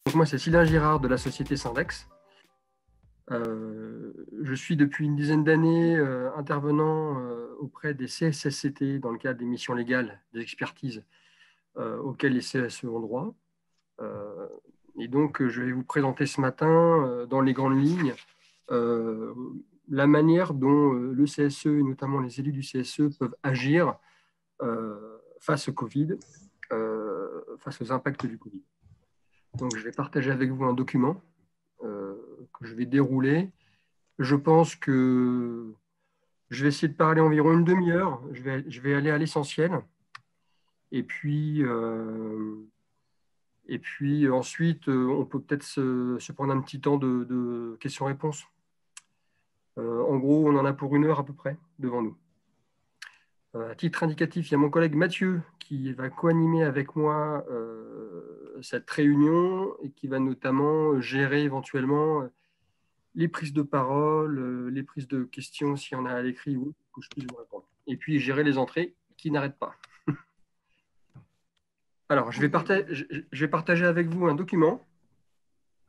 Donc moi, c'est Sylvain Girard de la société Syndex. Je suis depuis une dizaine d'années intervenant auprès des CSSCT dans le cadre des missions légales, des expertises auxquelles les CSE ont droit. Et donc, je vais vous présenter ce matin, dans les grandes lignes, la manière dont le CSE et notamment les élus du CSE peuvent agir face au Covid, face aux impacts du Covid. Donc, je vais partager avec vous un document que je vais dérouler. Je pense que je vais essayer de parler environ une demi-heure. Je vais aller à l'essentiel. Et puis ensuite, on peut peut-être se prendre un petit temps de questions-réponses. En gros, on en a pour une heure à peu près devant nous. À titre indicatif, il y a mon collègue Mathieu qui va co-animer avec moi cette réunion et qui va notamment gérer éventuellement les prises de parole, les prises de questions s'il y en a à l'écrit ou que je puisse vous répondre. Et puis gérer les entrées qui n'arrêtent pas. Alors, je vais partager avec vous un document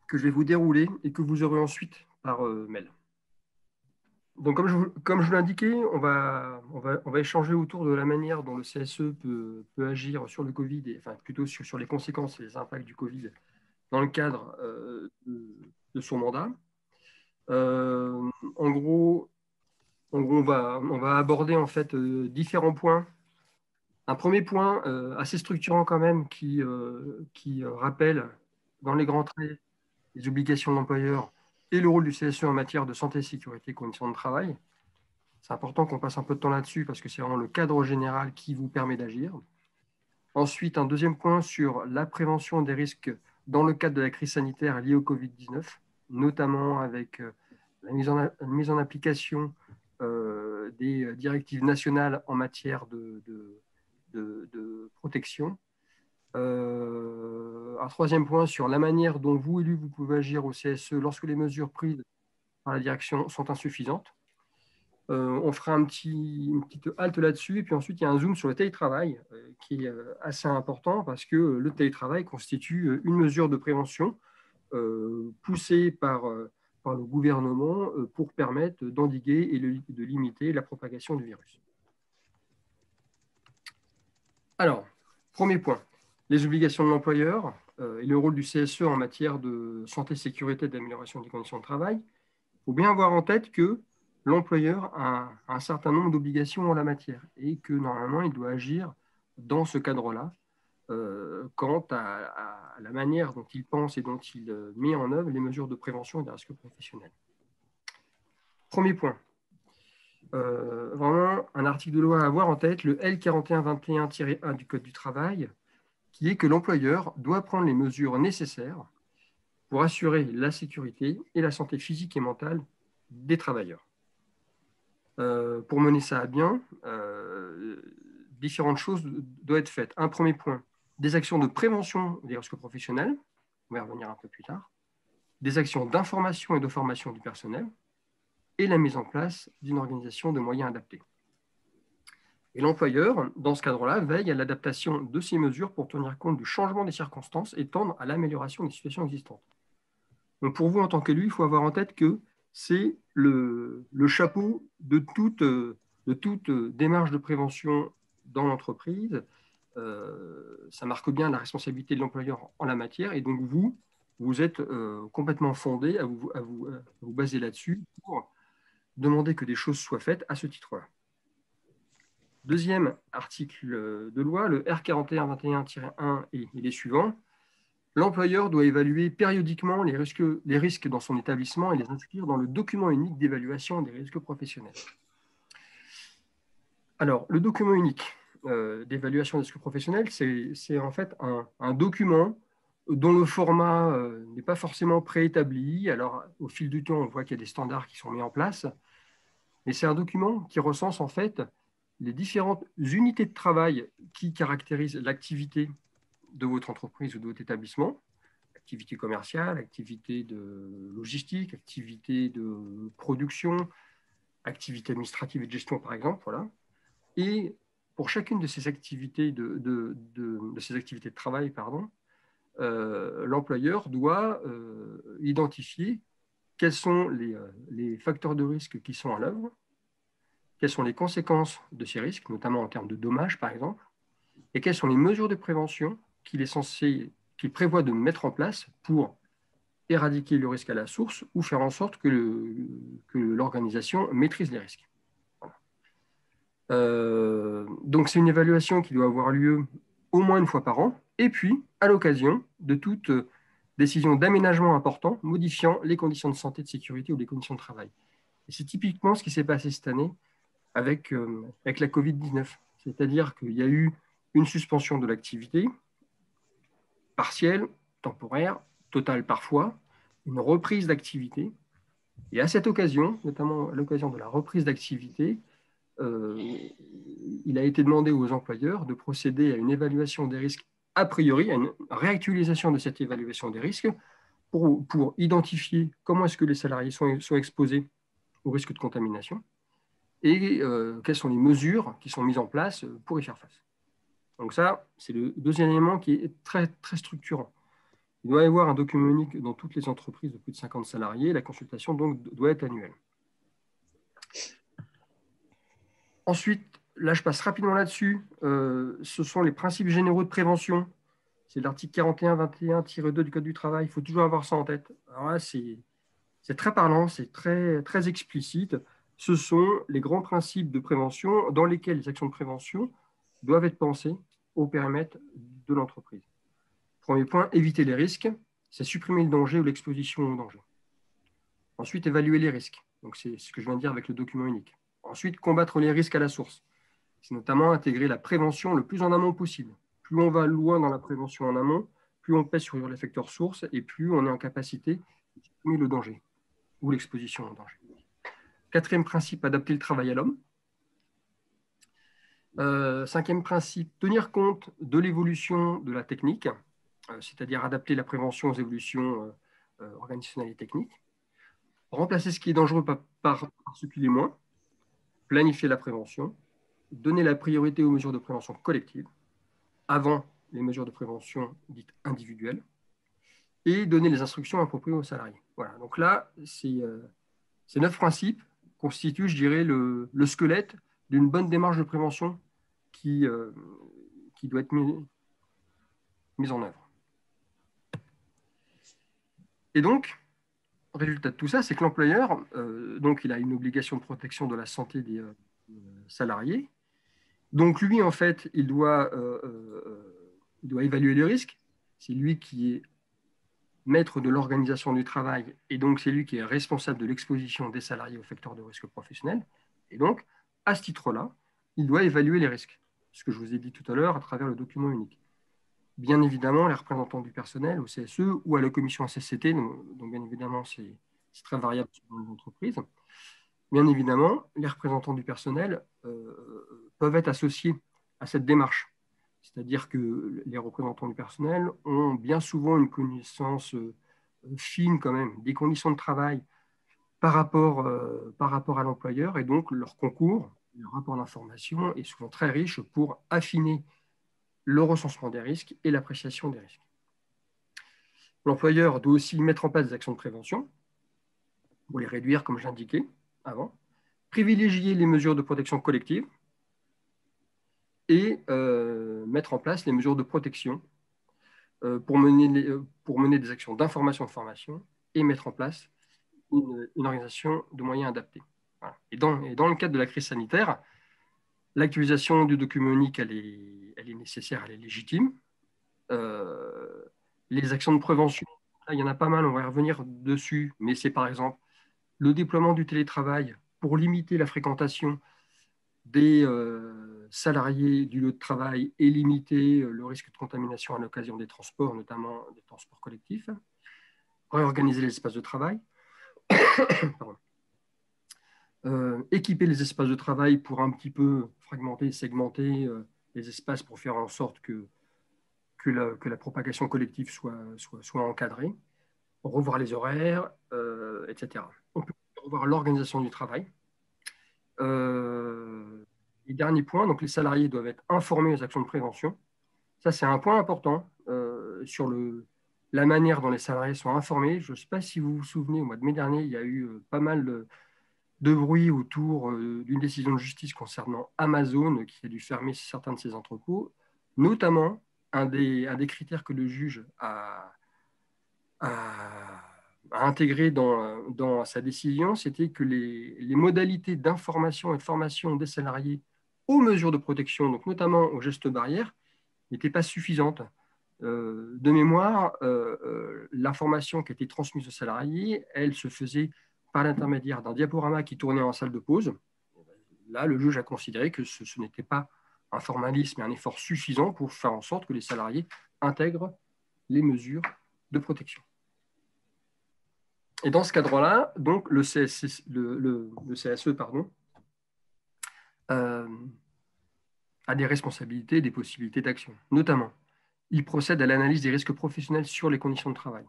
que je vais vous dérouler et que vous aurez ensuite par mail. Donc, comme je vous l'indiquais, on va échanger autour de la manière dont le CSE peut agir sur le Covid, enfin plutôt sur les conséquences et les impacts du Covid dans le cadre de son mandat. En gros, on va aborder en fait différents points. Un premier point assez structurant quand même qui rappelle dans les grands traits les obligations de l'employeur et le rôle du CSE en matière de santé, sécurité et conditions de travail. C'est important qu'on passe un peu de temps là-dessus parce que c'est vraiment le cadre général qui vous permet d'agir. Ensuite, un deuxième point sur la prévention des risques dans le cadre de la crise sanitaire liée au Covid-19, notamment avec la mise en application des directives nationales en matière de protection. Un troisième point sur la manière dont vous, élus, vous pouvez agir au CSE lorsque les mesures prises par la direction sont insuffisantes. On fera une petite halte là-dessus, et puis ensuite il y a un zoom sur le télétravail qui est assez important parce que le télétravail constitue une mesure de prévention poussée par le gouvernement pour permettre d'endiguer et de limiter la propagation du virus. Alors, premier point, les obligations de l'employeur et le rôle du CSE en matière de santé, sécurité et d'amélioration des conditions de travail. Il faut bien avoir en tête que l'employeur a un certain nombre d'obligations en la matière et que normalement, il doit agir dans ce cadre-là quant à la manière dont il pense et dont il met en œuvre les mesures de prévention des risques professionnels. Premier point. Vraiment un article de loi à avoir en tête, le L4121-1 du Code du travail, qui est que l'employeur doit prendre les mesures nécessaires pour assurer la sécurité et la santé physique et mentale des travailleurs. Pour mener ça à bien, différentes choses doivent être faites. Un premier point, des actions de prévention des risques professionnels, on va y revenir un peu plus tard, des actions d'information et de formation du personnel, et la mise en place d'une organisation de moyens adaptés. Et l'employeur, dans ce cadre-là, veille à l'adaptation de ces mesures pour tenir compte du changement des circonstances et tendre à l'amélioration des situations existantes. Donc pour vous, en tant qu'élu, il faut avoir en tête que c'est le chapeau de toute démarche de prévention dans l'entreprise. Ça marque bien la responsabilité de l'employeur en la matière. Et donc vous êtes complètement fondé à vous baser là-dessus pour demander que des choses soient faites à ce titre-là. Deuxième article de loi, le R4121-1 et les suivants. L'employeur doit évaluer périodiquement les risques dans son établissement et les inscrire dans le document unique d'évaluation des risques professionnels. Alors, le document unique d'évaluation des risques professionnels, c'est en fait un document dont le format n'est pas forcément préétabli. Alors, au fil du temps, on voit qu'il y a des standards qui sont mis en place. Mais c'est un document qui recense en fait les différentes unités de travail qui caractérisent l'activité de votre entreprise ou de votre établissement, activité commerciale, activité de logistique, activité de production, activité administrative et de gestion, par exemple. Voilà. Et pour chacune de ces activités de travail, l'employeur doit identifier quels sont les facteurs de risque qui sont à l'œuvre, quelles sont les conséquences de ces risques, notamment en termes de dommages, par exemple, et quelles sont les mesures de prévention qu'il prévoit de mettre en place pour éradiquer le risque à la source ou faire en sorte que l'organisation maîtrise les risques. Donc, c'est une évaluation qui doit avoir lieu au moins une fois par an, et puis à l'occasion de toute décision d'aménagement important modifiant les conditions de santé, de sécurité ou les conditions de travail. Et c'est typiquement ce qui s'est passé cette année avec la Covid-19. C'est-à-dire qu'il y a eu une suspension de l'activité, partielle, temporaire, totale parfois, une reprise d'activité. Et à cette occasion, notamment à l'occasion de la reprise d'activité, il a été demandé aux employeurs de procéder à une évaluation des risques a priori, à une réactualisation de cette évaluation des risques pour identifier comment est-ce que les salariés sont exposés au risque de contamination et quelles sont les mesures qui sont mises en place pour y faire face. Donc ça, c'est le deuxième élément qui est très, très structurant. Il doit y avoir un document unique dans toutes les entreprises de plus de 50 salariés. La consultation donc doit être annuelle. Ensuite, là, je passe rapidement là-dessus. Ce sont les principes généraux de prévention. C'est l'article 41-21-2 du Code du travail. Il faut toujours avoir ça en tête. Alors là, c'est très parlant, c'est très, très explicite. Ce sont les grands principes de prévention dans lesquels les actions de prévention doivent être pensées au périmètre de l'entreprise. Premier point, éviter les risques, c'est supprimer le danger ou l'exposition au danger. Ensuite, évaluer les risques. Donc, c'est ce que je viens de dire avec le document unique. Ensuite, combattre les risques à la source. C'est notamment intégrer la prévention le plus en amont possible. Plus on va loin dans la prévention en amont, plus on pèse sur les facteurs sources et plus on est en capacité de supprimer le danger ou l'exposition au danger. Quatrième principe, adapter le travail à l'homme. Cinquième principe, tenir compte de l'évolution de la technique, c'est-à-dire adapter la prévention aux évolutions organisationnelles et techniques. Remplacer ce qui est dangereux par ce qui l'est moins. Planifier la prévention. Donner la priorité aux mesures de prévention collectives avant les mesures de prévention dites individuelles. Et donner les instructions appropriées aux salariés. Voilà, donc là, ces 9 principes constituent, je dirais, le squelette d'une bonne démarche de prévention qui doit être mise en œuvre. Et donc, le résultat de tout ça, c'est que l'employeur, donc, il a une obligation de protection de la santé des salariés. Donc, lui, en fait, il doit évaluer les risques. C'est lui qui est maître de l'organisation du travail et donc c'est lui qui est responsable de l'exposition des salariés aux facteurs de risque professionnel. Et donc, à ce titre-là, il doit évaluer les risques, ce que je vous ai dit tout à l'heure à travers le document unique. Bien évidemment, les représentants du personnel au CSE ou à la commission HCCT, donc bien évidemment, c'est très variable selon les entreprises. Bien évidemment, les représentants du personnel peuvent être associés à cette démarche. C'est-à-dire que les représentants du personnel ont bien souvent une connaissance fine quand même des conditions de travail par rapport à l'employeur et donc leur concours, leur rapport d'information est souvent très riche pour affiner le recensement des risques et l'appréciation des risques. L'employeur doit aussi mettre en place des actions de prévention pour les réduire, comme j'indiquais avant, privilégier les mesures de protection collective et mettre en place les mesures de protection pour mener des actions d'information et de formation et mettre en place une organisation de moyens adaptés. Voilà. Et dans le cadre de la crise sanitaire, l'actualisation du document unique, elle est nécessaire, elle est légitime. Les actions de prévention, là, il y en a pas mal, on va y revenir dessus, mais c'est par exemple le déploiement du télétravail pour limiter la fréquentation des salariés du lieu de travail et limiter le risque de contamination à l'occasion des transports, notamment des transports collectifs, réorganiser les espaces de travail, équiper les espaces de travail pour un petit peu fragmenter, segmenter les espaces pour faire en sorte que la propagation collective soit encadrée, revoir les horaires, etc. On peut revoir l'organisation du travail. Et dernier point, donc les salariés doivent être informés des actions de prévention. Ça, c'est un point important. sur la manière dont les salariés sont informés. Je ne sais pas si vous vous souvenez, au mois de mai dernier, il y a eu pas mal de bruit autour d'une décision de justice concernant Amazon qui a dû fermer certains de ses entrepôts, notamment un des critères que le juge a intégré dans sa décision, c'était que les modalités d'information et de formation des salariés aux mesures de protection, donc notamment aux gestes barrières, n'étaient pas suffisantes. De mémoire, l'information qui a été transmise aux salariés, elle se faisait par l'intermédiaire d'un diaporama qui tournait en salle de pause. Là, le juge a considéré que ce n'était pas un formalisme et un effort suffisant pour faire en sorte que les salariés intègrent les mesures de protection. Et dans ce cadre-là, donc le CSE a des responsabilités et des possibilités d'action. Notamment, il procède à l'analyse des risques professionnels sur les conditions de travail.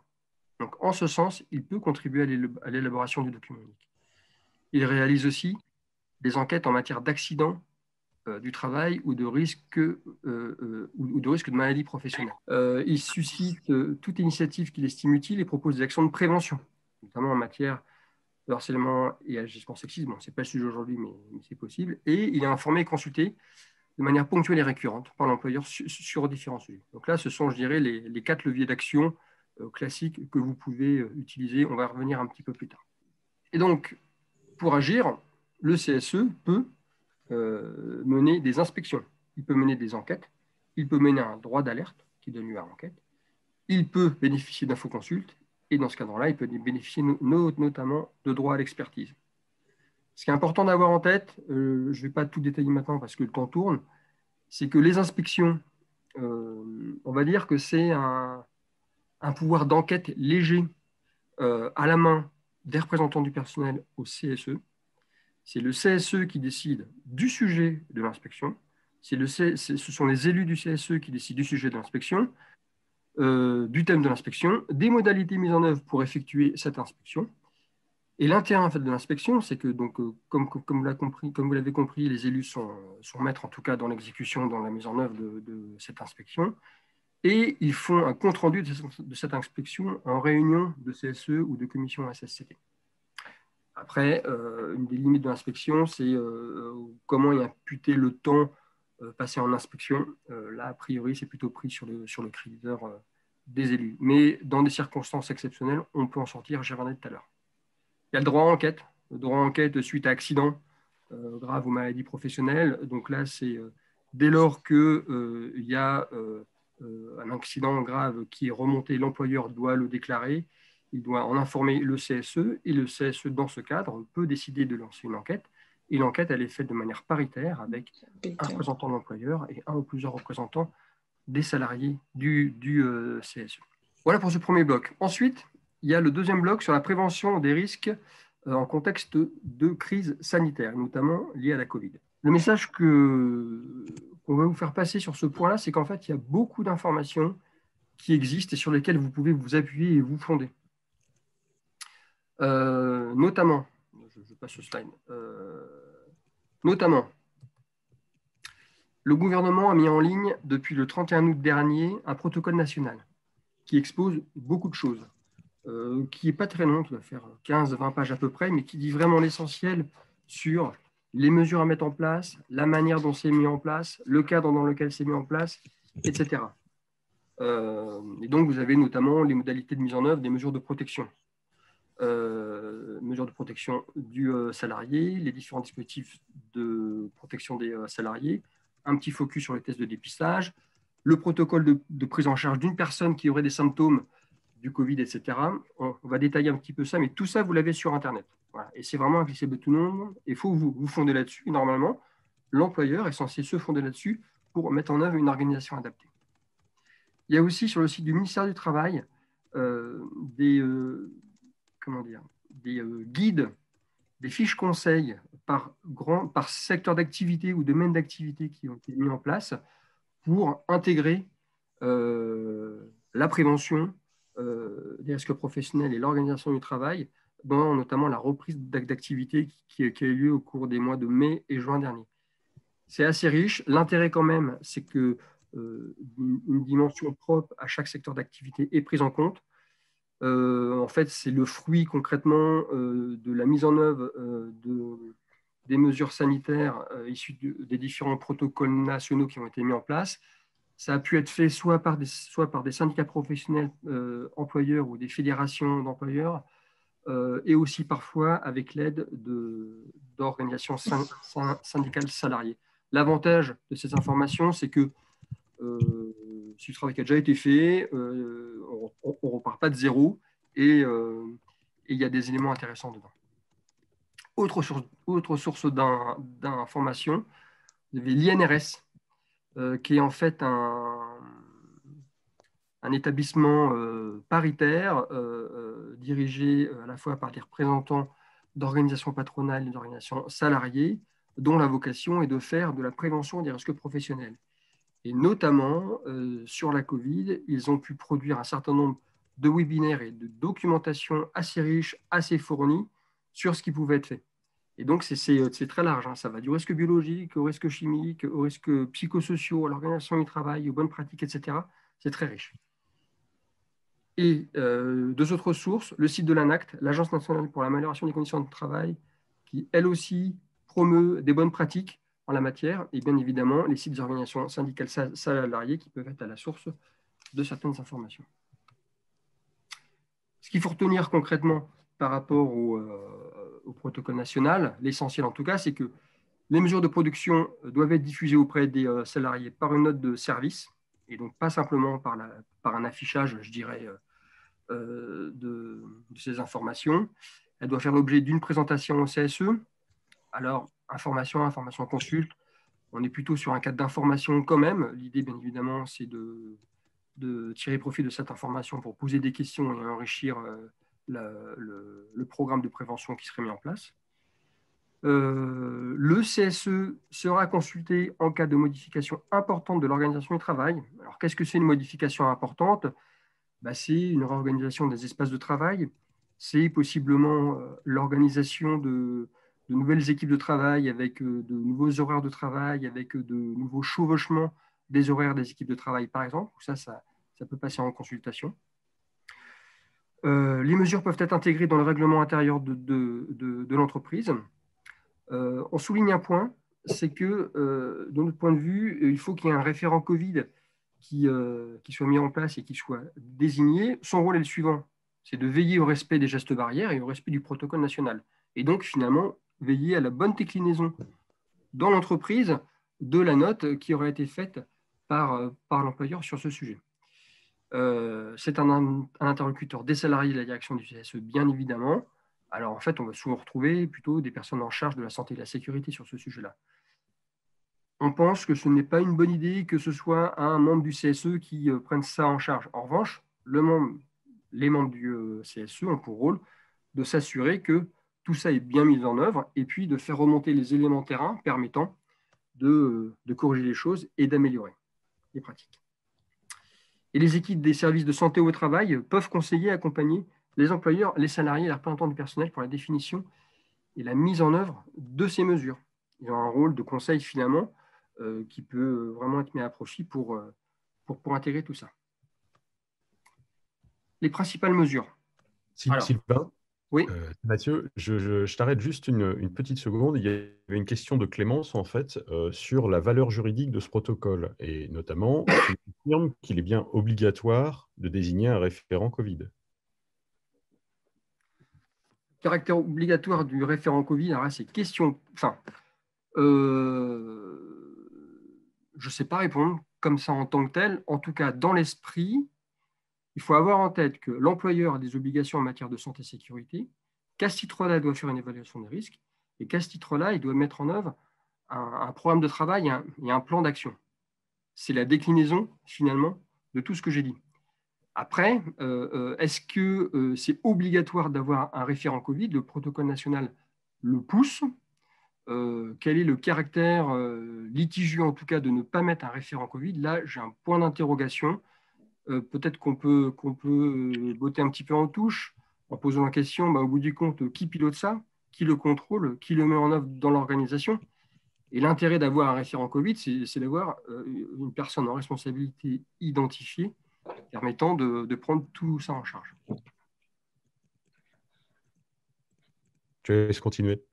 Donc, en ce sens, il peut contribuer à l'élaboration du document unique. Il réalise aussi des enquêtes en matière d'accidents du travail ou de risques de maladies professionnelles. Il suscite toute initiative qu'il estime utile et propose des actions de prévention, notamment en matière de harcèlement et agissement sexiste. Bon, ce n'est pas le sujet aujourd'hui, mais c'est possible. Et il est informé et consulté de manière ponctuelle et récurrente par l'employeur sur différents sujets. Donc là, ce sont, je dirais, les 4 leviers d'action classiques que vous pouvez utiliser. On va revenir un petit peu plus tard. Et donc, pour agir, le CSE peut mener des inspections, il peut mener des enquêtes, il peut mener un droit d'alerte qui donne lieu à enquête, il peut bénéficier d'infoconsultes, et dans ce cadre-là, il peut bénéficier notamment de droit à l'expertise. Ce qui est important d'avoir en tête, je ne vais pas tout détailler maintenant parce que le temps tourne, c'est que les inspections, on va dire que c'est un pouvoir d'enquête léger à la main des représentants du personnel au CSE. C'est le CSE qui décide du sujet de l'inspection. Ce sont les élus du CSE qui décident du sujet de l'inspection, du thème de l'inspection, des modalités mises en œuvre pour effectuer cette inspection. Et l'intérêt en fait, de l'inspection, c'est que, donc, comme vous l'avez compris, les élus sont maîtres, en tout cas, dans l'exécution, dans la mise en œuvre de cette inspection. Et ils font un compte-rendu de cette inspection en réunion de CSE ou de commission SSCT. Après, une des limites de l'inspection, c'est comment y imputer le temps passé en inspection. Là, a priori, c'est plutôt pris sur le critère des élus. Mais dans des circonstances exceptionnelles, on peut en sortir, j'y reviendrai tout à l'heure. Il y a le droit à enquête. Le droit à enquête suite à accident grave ou maladie professionnelle. Donc là, c'est dès lors qu'il y a un accident grave qui est remonté, l'employeur doit le déclarer. Il doit en informer le CSE et le CSE, dans ce cadre, peut décider de lancer une enquête. Et l'enquête, elle est faite de manière paritaire avec un représentant de l'employeur et un ou plusieurs représentants des salariés du CSE. Voilà pour ce premier bloc. Ensuite, il y a le deuxième bloc sur la prévention des risques en contexte de crise sanitaire, notamment liée à la Covid. Le message qu'on va vous faire passer sur ce point-là, c'est qu'en fait, il y a beaucoup d'informations qui existent et sur lesquelles vous pouvez vous appuyer et vous fonder. Notamment, je passe ce slide, notamment, le gouvernement a mis en ligne depuis le 31 août dernier un protocole national qui expose beaucoup de choses, qui n'est pas très long, qui va faire 15-20 pages à peu près, mais qui dit vraiment l'essentiel sur les mesures à mettre en place, la manière dont c'est mis en place, le cadre dans lequel c'est mis en place, etc. Et donc, vous avez notamment les modalités de mise en œuvre des mesures de protection. Mesures de protection du salarié, les différents dispositifs de protection des salariés, un petit focus sur les tests de dépistage, le protocole de prise en charge d'une personne qui aurait des symptômes du Covid, etc. On va détailler un petit peu ça, mais tout ça, vous l'avez sur Internet. Voilà. Et c'est vraiment accessible à tout le monde. Il faut vous fonder là-dessus. Normalement, l'employeur est censé se fonder là-dessus pour mettre en œuvre une organisation adaptée. Il y a aussi sur le site du ministère du Travail des guides, des fiches conseils par secteur d'activité ou domaine d'activité qui ont été mis en place pour intégrer la prévention des risques professionnels et l'organisation du travail dans notamment la reprise d'activité qui a eu lieu au cours des mois de mai et juin dernier. C'est assez riche. L'intérêt quand même, c'est que une dimension propre à chaque secteur d'activité est prise en compte. En fait, c'est le fruit concrètement de la mise en œuvre des mesures sanitaires issues des différents protocoles nationaux qui ont été mis en place. Ça a pu être fait soit par des syndicats professionnels employeurs ou des fédérations d'employeurs, et aussi parfois avec l'aide d'organisations syndicales salariées. L'avantage de ces informations, c'est que si le travail qui a déjà été fait, on ne repart pas de zéro et il y a des éléments intéressants dedans. Autre source d'information, vous avez l'INRS, qui est en fait un établissement paritaire dirigé à la fois par des représentants d'organisations patronales et d'organisations salariées, dont la vocation est de faire de la prévention des risques professionnels. Et notamment, sur la Covid, ils ont pu produire un certain nombre de webinaires et de documentation assez riches, assez fournies sur ce qui pouvait être fait. Et donc, c'est très large. Hein. Ça va du risque biologique au risque chimique, aux risques psychosociaux, à l'organisation du travail, aux bonnes pratiques, etc. C'est très riche. Et deux autres sources, le site de l'ANACT, l'Agence nationale pour l'amélioration des conditions de travail, qui, elle aussi, promeut des bonnes pratiques en la matière, et bien évidemment, les sites des organisations syndicales salariées qui peuvent être à la source de certaines informations. Ce qu'il faut retenir concrètement par rapport au protocole national, l'essentiel en tout cas, c'est que les mesures de production doivent être diffusées auprès des salariés par une note de service, et donc pas simplement par un affichage, je dirais, de ces informations. Elle doit faire l'objet d'une présentation au CSE. Alors, information consulte, on est plutôt sur un cadre d'information quand même. L'idée, bien évidemment, c'est de tirer profit de cette information pour poser des questions et enrichir le programme de prévention qui serait mis en place. Le CSE sera consulté en cas de modification importante de l'organisation du travail. Alors, qu'est-ce que c'est une modification importante ? C'est une réorganisation des espaces de travail, c'est possiblement l'organisation de nouvelles équipes de travail avec de nouveaux horaires de travail, avec de nouveaux chevauchements des horaires des équipes de travail, par exemple. Ça peut passer en consultation. Les mesures peuvent être intégrées dans le règlement intérieur de l'entreprise. On souligne un point, c'est que, de notre point de vue, il faut qu'il y ait un référent Covid qui soit mis en place et qui soit désigné. Son rôle est le suivant, c'est de veiller au respect des gestes barrières et au respect du protocole national. Et donc, finalement, veiller à la bonne déclinaison dans l'entreprise de la note qui aurait été faite par l'employeur sur ce sujet. C'est un interlocuteur des salariés de la direction du CSE, bien évidemment. Alors, en fait, on va souvent retrouver plutôt des personnes en charge de la santé et de la sécurité sur ce sujet-là. On pense que ce n'est pas une bonne idée que ce soit un membre du CSE qui prenne ça en charge. En revanche, les membres du CSE ont pour rôle de s'assurer que tout ça est bien mis en œuvre et puis de faire remonter les éléments terrain permettant de corriger les choses et d'améliorer les pratiques. Et les équipes des services de santé au travail peuvent conseiller et accompagner les employeurs, les salariés et les représentants du personnel pour la définition et la mise en œuvre de ces mesures. Ils ont un rôle de conseil finalement qui peut vraiment être mis à profit pour intégrer tout ça. Les principales mesures. Sylvain, oui. Mathieu, je t'arrête juste une petite seconde. Il y avait une question de Clémence, en fait, sur la valeur juridique de ce protocole. Et notamment, tu confirmes qu'il est bien obligatoire de désigner un référent Covid. Caractère obligatoire du référent Covid, alors là, c'est question... Enfin, je ne sais pas répondre comme ça en tant que tel. En tout cas, dans l'esprit, il faut avoir en tête que l'employeur a des obligations en matière de santé et sécurité, qu'à ce titre-là, il doit faire une évaluation des risques, et qu'à ce titre-là, il doit mettre en œuvre un programme de travail et un plan d'action. C'est la déclinaison, finalement, de tout ce que j'ai dit. Après, est-ce que c'est obligatoire d'avoir un référent Covid ? Le protocole national le pousse. Quel est le caractère litigieux, en tout cas, de ne pas mettre un référent Covid ? Là, j'ai un point d'interrogation. Peut-être qu'on peut botter un petit peu en touche en posant la question, au bout du compte, qui pilote ça ? Qui le contrôle ? Qui le met en œuvre dans l'organisation ? Et l'intérêt d'avoir un référent Covid, c'est d'avoir une personne en responsabilité identifiée permettant de prendre tout ça en charge. Je laisse continuer.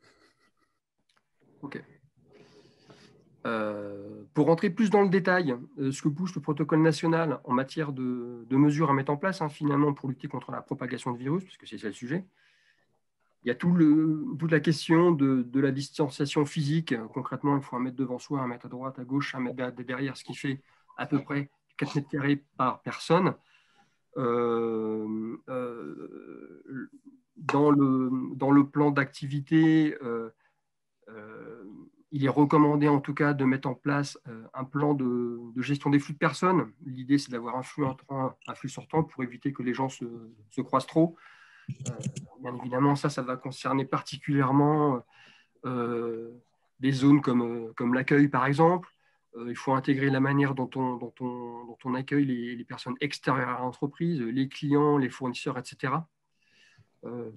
OK. Pour rentrer plus dans le détail, ce que pousse le protocole national en matière de mesures à mettre en place, finalement, pour lutter contre la propagation de virus, parce que c'est ça le sujet, il y a toute la question de la distanciation physique. Concrètement, il faut 1 mètre devant soi, 1 mètre à droite, à gauche, 1 mètre derrière, ce qui fait à peu près 4 mètres carrés par personne. Dans le plan d'activité, il est recommandé en tout cas de mettre en place un plan de gestion des flux de personnes. L'idée, c'est d'avoir un flux entrant, un flux sortant pour éviter que les gens se croisent trop. Bien évidemment, ça va concerner particulièrement des zones comme l'accueil, par exemple. Il faut intégrer la manière dont on accueille les personnes extérieures à l'entreprise, les clients, les fournisseurs, etc.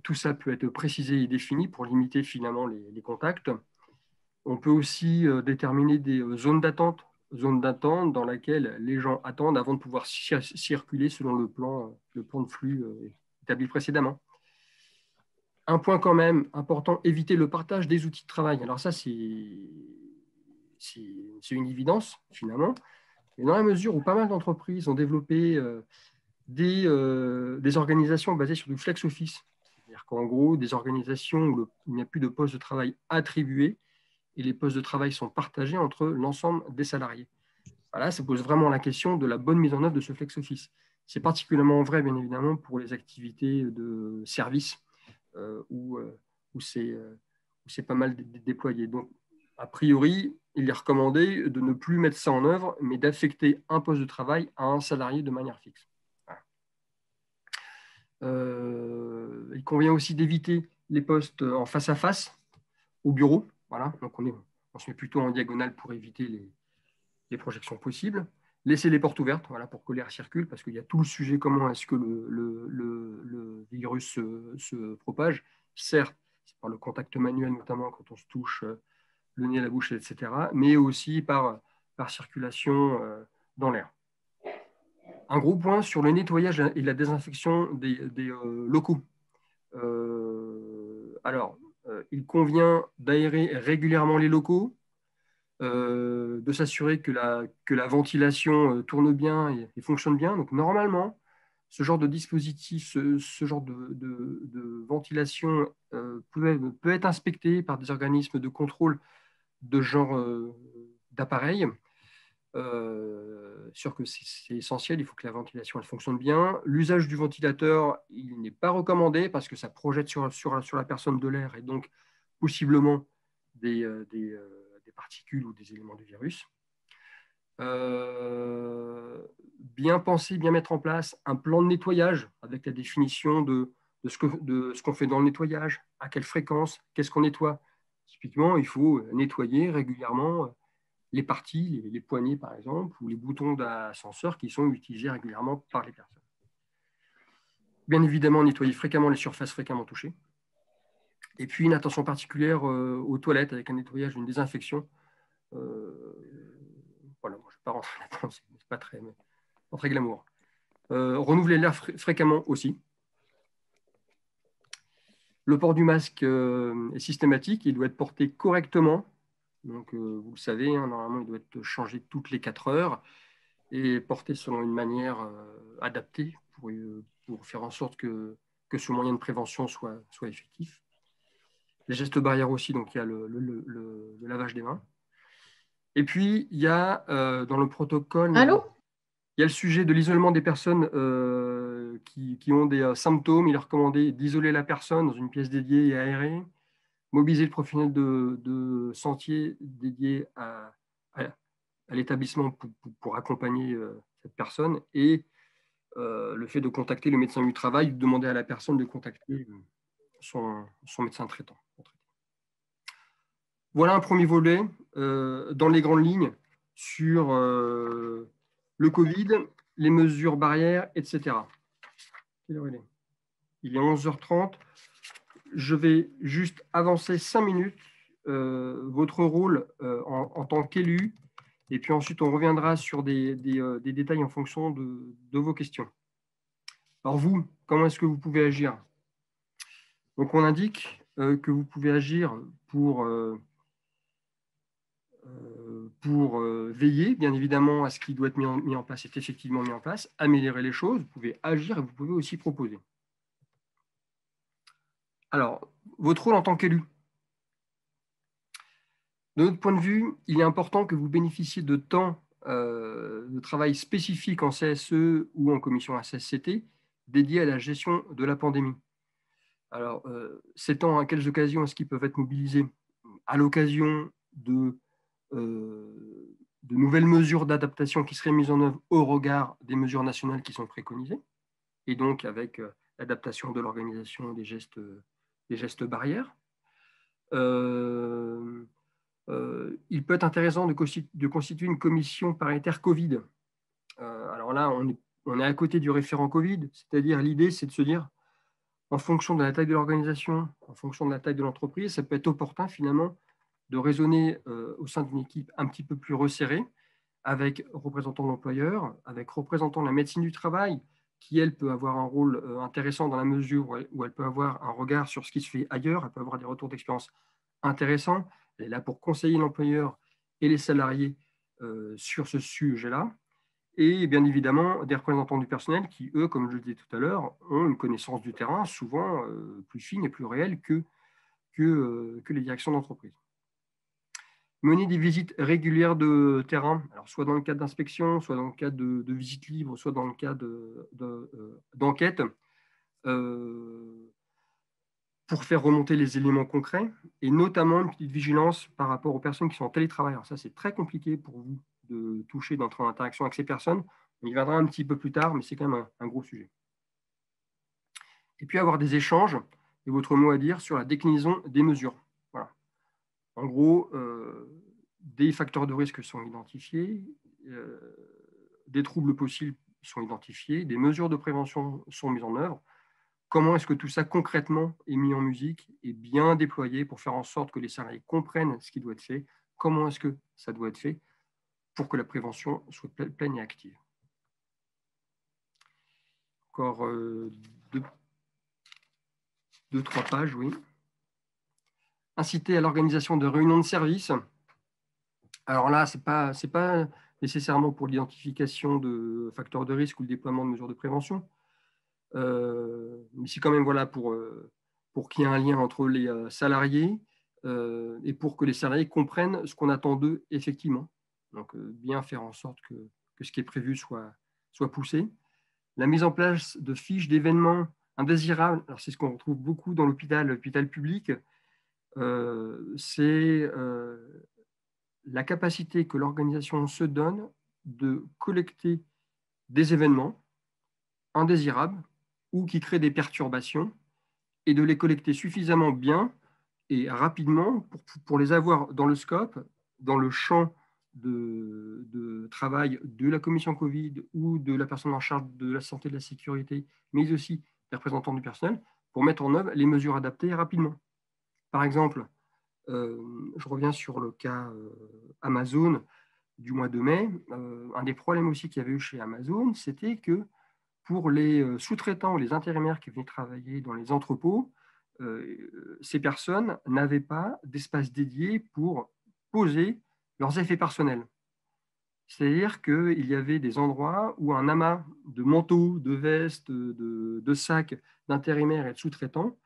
Tout ça peut être précisé et défini pour limiter finalement les contacts. On peut aussi déterminer des zones d'attente dans lesquelles les gens attendent avant de pouvoir circuler selon le plan de flux établi précédemment. Un point quand même important, éviter le partage des outils de travail. Alors ça, c'est une évidence finalement. Et dans la mesure où pas mal d'entreprises ont développé des organisations basées sur du flex office, c'est-à-dire qu'en gros, des organisations où il n'y a plus de postes de travail attribués et les postes de travail sont partagés entre l'ensemble des salariés. Voilà, ça pose vraiment la question de la bonne mise en œuvre de ce flex office. C'est particulièrement vrai, bien évidemment, pour les activités de service où c'est pas mal déployé. Donc, a priori, il est recommandé de ne plus mettre ça en œuvre, mais d'affecter un poste de travail à un salarié de manière fixe. Il convient aussi d'éviter les postes en face à face au bureau. Voilà, donc on se met plutôt en diagonale pour éviter les projections possibles. Laisser les portes ouvertes, voilà, pour que l'air circule, parce qu'il y a tout le sujet comment est-ce que le virus se propage. Certes, c'est par le contact manuel, notamment quand on se touche le nez, la bouche, etc., mais aussi par circulation dans l'air. Un gros point sur le nettoyage et la désinfection des locaux. Alors, il convient d'aérer régulièrement les locaux, de s'assurer que la ventilation tourne bien et fonctionne bien. Donc, normalement, ce genre de dispositif, ce genre de ventilation peut être inspecté par des organismes de contrôle de genre d'appareils. Sûr que c'est essentiel, il faut que la ventilation elle fonctionne bien. L'usage du ventilateur, il n'est pas recommandé parce que ça projette sur la personne de l'air et donc possiblement des particules ou des éléments du virus. Bien penser, bien mettre en place un plan de nettoyage avec la définition de ce qu'on fait dans le nettoyage, à quelle fréquence, qu'est-ce qu'on nettoie. Typiquement, il faut nettoyer régulièrement les parties, les poignées par exemple, ou les boutons d'ascenseur qui sont utilisés régulièrement par les personnes. Bien évidemment, nettoyer fréquemment les surfaces fréquemment touchées. Et puis une attention particulière aux toilettes avec un nettoyage, une désinfection. Voilà, moi, je ne vais pas rentrer là-dedans, c'est pas très glamour. Renouveler l'air fréquemment aussi. Le port du masque est systématique, il doit être porté correctement. Donc, vous le savez, normalement, il doit être changé toutes les 4 heures et porté selon une manière adaptée pour faire en sorte que ce moyen de prévention soit effectif. Les gestes barrières aussi, donc il y a le lavage des mains. Et puis, il y a dans le protocole... Allô ? Il y a le sujet de l'isolement des personnes qui ont des symptômes. Il est recommandé d'isoler la personne dans une pièce dédiée et aérée, mobiliser le professionnel de santé dédié à l'établissement pour accompagner cette personne et le fait de contacter le médecin du travail, de demander à la personne de contacter son médecin traitant. Voilà un premier volet dans les grandes lignes sur le Covid, les mesures barrières, etc. Quelle heure il est ? Il est 11h30. Je vais juste avancer 5 minutes votre rôle en tant qu'élu, et puis ensuite on reviendra sur des détails en fonction de vos questions. Alors vous, comment est-ce que vous pouvez agir? Donc on indique que vous pouvez agir pour veiller, bien évidemment, à ce qui doit être mis en place est effectivement mis en place, améliorer les choses, vous pouvez agir et vous pouvez aussi proposer. Alors, votre rôle en tant qu'élu. De notre point de vue, il est important que vous bénéficiez de temps de travail spécifique en CSE ou en commission HCCT dédié à la gestion de la pandémie. Alors, ces temps, à quelles occasions est-ce qu'ils peuvent être mobilisés? À l'occasion de nouvelles mesures d'adaptation qui seraient mises en œuvre au regard des mesures nationales qui sont préconisées, et donc avec l'adaptation de l'organisation des gestes barrières. Il peut être intéressant de constituer une commission paritaire Covid. Alors là, on est à côté du référent Covid, c'est-à-dire l'idée, c'est de se dire, en fonction de la taille de l'organisation, en fonction de la taille de l'entreprise, ça peut être opportun finalement de raisonner au sein d'une équipe un petit peu plus resserrée, avec représentant de l'employeur, avec représentant de la médecine du travail, qui, elle, peut avoir un rôle intéressant dans la mesure où elle peut avoir un regard sur ce qui se fait ailleurs, elle peut avoir des retours d'expérience intéressants, elle est là pour conseiller l'employeur et les salariés sur ce sujet-là, et bien évidemment des représentants du personnel qui, eux, comme je le disais tout à l'heure, ont une connaissance du terrain souvent plus fine et plus réelle que les directions d'entreprise. Mener des visites régulières de terrain, alors soit dans le cadre d'inspection, soit dans le cadre de visites libres, soit dans le cadre d'enquête, pour faire remonter les éléments concrets, et notamment une petite vigilance par rapport aux personnes qui sont en télétravail. Alors ça, c'est très compliqué pour vous de toucher, d'entrer en interaction avec ces personnes. On y viendra un petit peu plus tard, mais c'est quand même un gros sujet. Et puis avoir des échanges, et votre mot à dire, sur la déclinaison des mesures. Voilà. En gros, des facteurs de risque sont identifiés, des troubles possibles sont identifiés, des mesures de prévention sont mises en œuvre. Comment est-ce que tout ça concrètement est mis en musique et bien déployé pour faire en sorte que les salariés comprennent ce qui doit être fait, comment est-ce que ça doit être fait pour que la prévention soit pleine et active. Encore deux, trois pages, oui. Inciter à l'organisation de réunions de service. Alors là, ce n'est pas nécessairement pour l'identification de facteurs de risque ou le déploiement de mesures de prévention, mais c'est quand même voilà, pour qu'il y ait un lien entre les salariés et pour que les salariés comprennent ce qu'on attend d'eux effectivement. Donc, bien faire en sorte que ce qui est prévu soit poussé. La mise en place de fiches d'événements indésirables, alors c'est ce qu'on retrouve beaucoup dans l'hôpital public, c'est la capacité que l'organisation se donne de collecter des événements indésirables ou qui créent des perturbations et de les collecter suffisamment bien et rapidement pour les avoir dans le scope, dans le champ de travail de la commission Covid ou de la personne en charge de la santé et de la sécurité, mais aussi des représentants du personnel, pour mettre en œuvre les mesures adaptées rapidement. Par exemple, je reviens sur le cas Amazon du mois de mai. Un des problèmes aussi qu'il y avait eu chez Amazon, c'était que pour les sous-traitants ou les intérimaires qui venaient travailler dans les entrepôts, ces personnes n'avaient pas d'espace dédié pour poser leurs effets personnels. C'est-à-dire qu'il y avait des endroits où un amas de manteaux, de vestes, de sacs d'intérimaires et de sous-traitants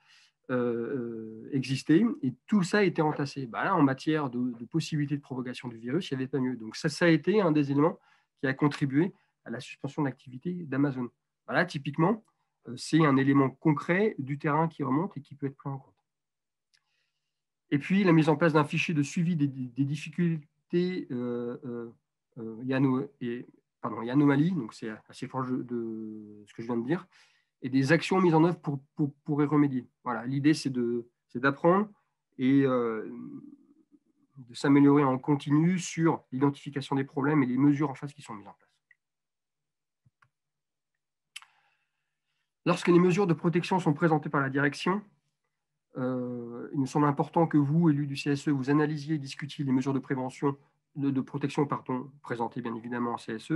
existait, et tout ça était entassé. Bah là, en matière de possibilité de propagation du virus, il n'y avait pas mieux. Donc ça a été un des éléments qui a contribué à la suspension d'activité d'Amazon. Voilà, typiquement, c'est un élément concret du terrain qui remonte et qui peut être pris en compte. Et puis, la mise en place d'un fichier de suivi des difficultés et anomalies, donc c'est assez proche de ce que je viens de dire, et des actions mises en œuvre pour y remédier. Voilà, l'idée, c'est d'apprendre et de s'améliorer en continu sur l'identification des problèmes et les mesures en face qui sont mises en place. Lorsque les mesures de protection sont présentées par la direction, il me semble important que vous, élus du CSE, vous analysiez et discutiez les mesures de prévention, de protection présentées bien évidemment en CSE.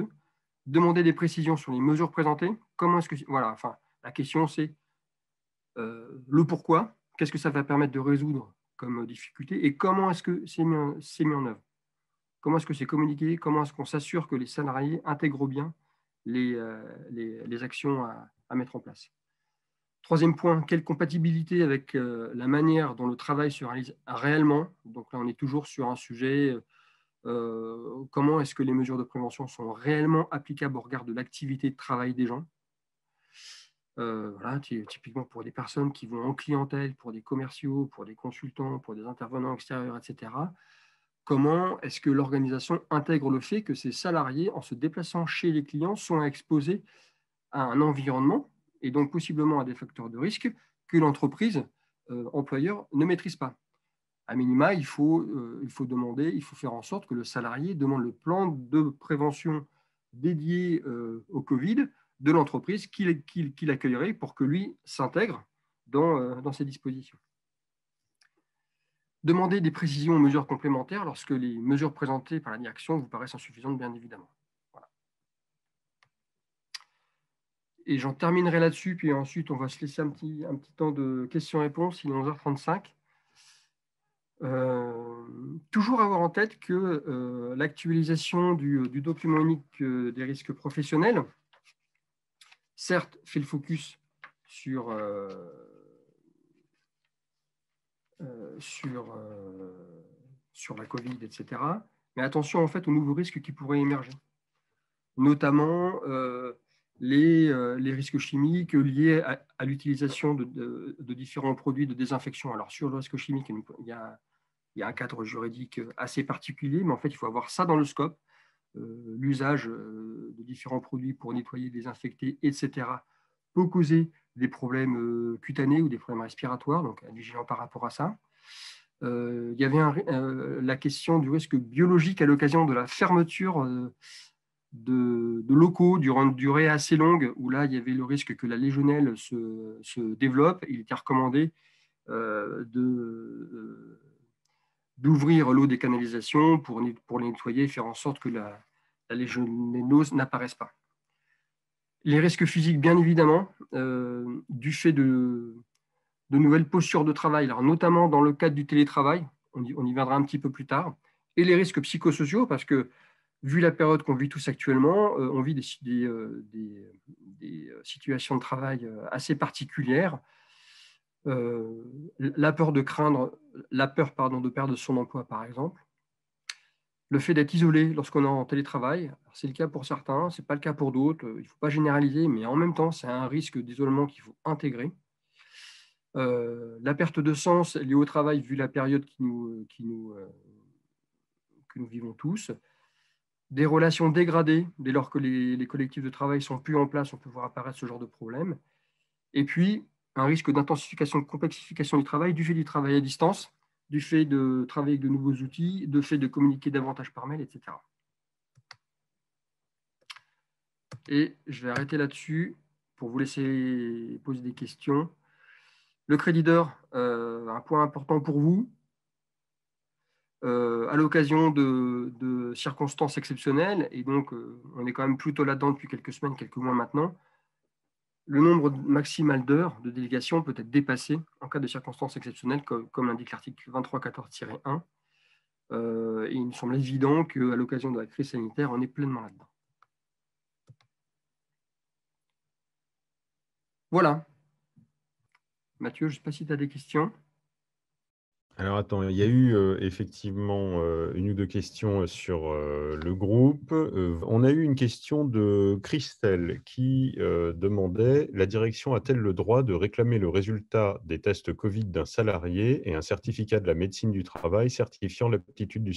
Demandez des précisions sur les mesures présentées. Comment est-ce que, voilà, enfin, la question c'est le pourquoi, qu'est-ce que ça va permettre de résoudre comme difficulté et comment est-ce que c'est mis en œuvre. Comment est-ce que c'est communiqué, comment est-ce qu'on s'assure que les salariés intègrent bien les actions à mettre en place. Troisième point, quelle compatibilité avec la manière dont le travail se réalise réellement. Donc là, on est toujours sur un sujet, comment est-ce que les mesures de prévention sont réellement applicables au regard de l'activité de travail des gens. Voilà, typiquement pour des personnes qui vont en clientèle, pour des commerciaux, pour des consultants, pour des intervenants extérieurs, etc. Comment est-ce que l'organisation intègre le fait que ces salariés, en se déplaçant chez les clients, sont exposés à un environnement et donc possiblement à des facteurs de risque que l'entreprise employeur ne maîtrise pas. À minima, il faut demander, il faut faire en sorte que le salarié demande le plan de prévention dédié au Covid de l'entreprise qu'il accueillerait pour que lui s'intègre dans ces dispositions. Demandez des précisions aux mesures complémentaires lorsque les mesures présentées par la direction vous paraissent insuffisantes, bien évidemment. Voilà. Et j'en terminerai là-dessus, puis ensuite, on va se laisser un petit temps de questions-réponses. Il est 11h35. Toujours avoir en tête que l'actualisation du document unique des risques professionnels, certes, fait le focus sur la Covid, etc. Mais attention en fait aux nouveaux risques qui pourraient émerger, notamment les risques chimiques liés à l'utilisation de différents produits de désinfection. Alors sur le risque chimique, il y a un cadre juridique assez particulier, mais en fait, il faut avoir ça dans le scope. L'usage de différents produits pour nettoyer, désinfecter, etc., peut causer des problèmes cutanés ou des problèmes respiratoires, donc vigilant par rapport à ça. Il y avait la question du risque biologique à l'occasion de la fermeture de locaux durant une durée assez longue, où là, il y avait le risque que la légionelle se développe. Il était recommandé d'ouvrir l'eau des canalisations pour les nettoyer et faire en sorte que la légionellose n'apparaisse pas. Les risques physiques, bien évidemment, du fait de nouvelles postures de travail, alors notamment dans le cadre du télétravail, on y viendra un petit peu plus tard, et les risques psychosociaux, parce que vu la période qu'on vit tous actuellement, on vit des situations de travail assez particulières. La peur de perdre son emploi, par exemple. Le fait d'être isolé lorsqu'on est en télétravail, c'est le cas pour certains, ce n'est pas le cas pour d'autres. Il ne faut pas généraliser, mais en même temps, c'est un risque d'isolement qu'il faut intégrer. La perte de sens liée au travail, vu la période que nous vivons tous. Des relations dégradées, dès lors que les collectifs de travail ne sont plus en place, on peut voir apparaître ce genre de problème. Et puis, un risque d'intensification, de complexification du travail, du fait du travail à distance, du fait de travailler avec de nouveaux outils, du fait de communiquer davantage par mail, etc. Et je vais arrêter là-dessus pour vous laisser poser des questions. Le crédit d'heure, un point important pour vous. À l'occasion de circonstances exceptionnelles, et donc on est quand même plutôt là-dedans depuis quelques semaines, quelques mois maintenant, le nombre maximal d'heures de délégation peut être dépassé en cas de circonstances exceptionnelles, comme l'indique l'article 2314-1. Et il me semble évident qu'à l'occasion de la crise sanitaire, on est pleinement là-dedans. Voilà. Mathieu, je ne sais pas si tu as des questions. Alors attends, il y a eu effectivement une ou deux questions sur le groupe. On a eu une question de Christelle qui demandait: la direction a-t-elle le droit de réclamer le résultat des tests Covid d'un salarié et un certificat de la médecine du travail certifiant l'aptitude du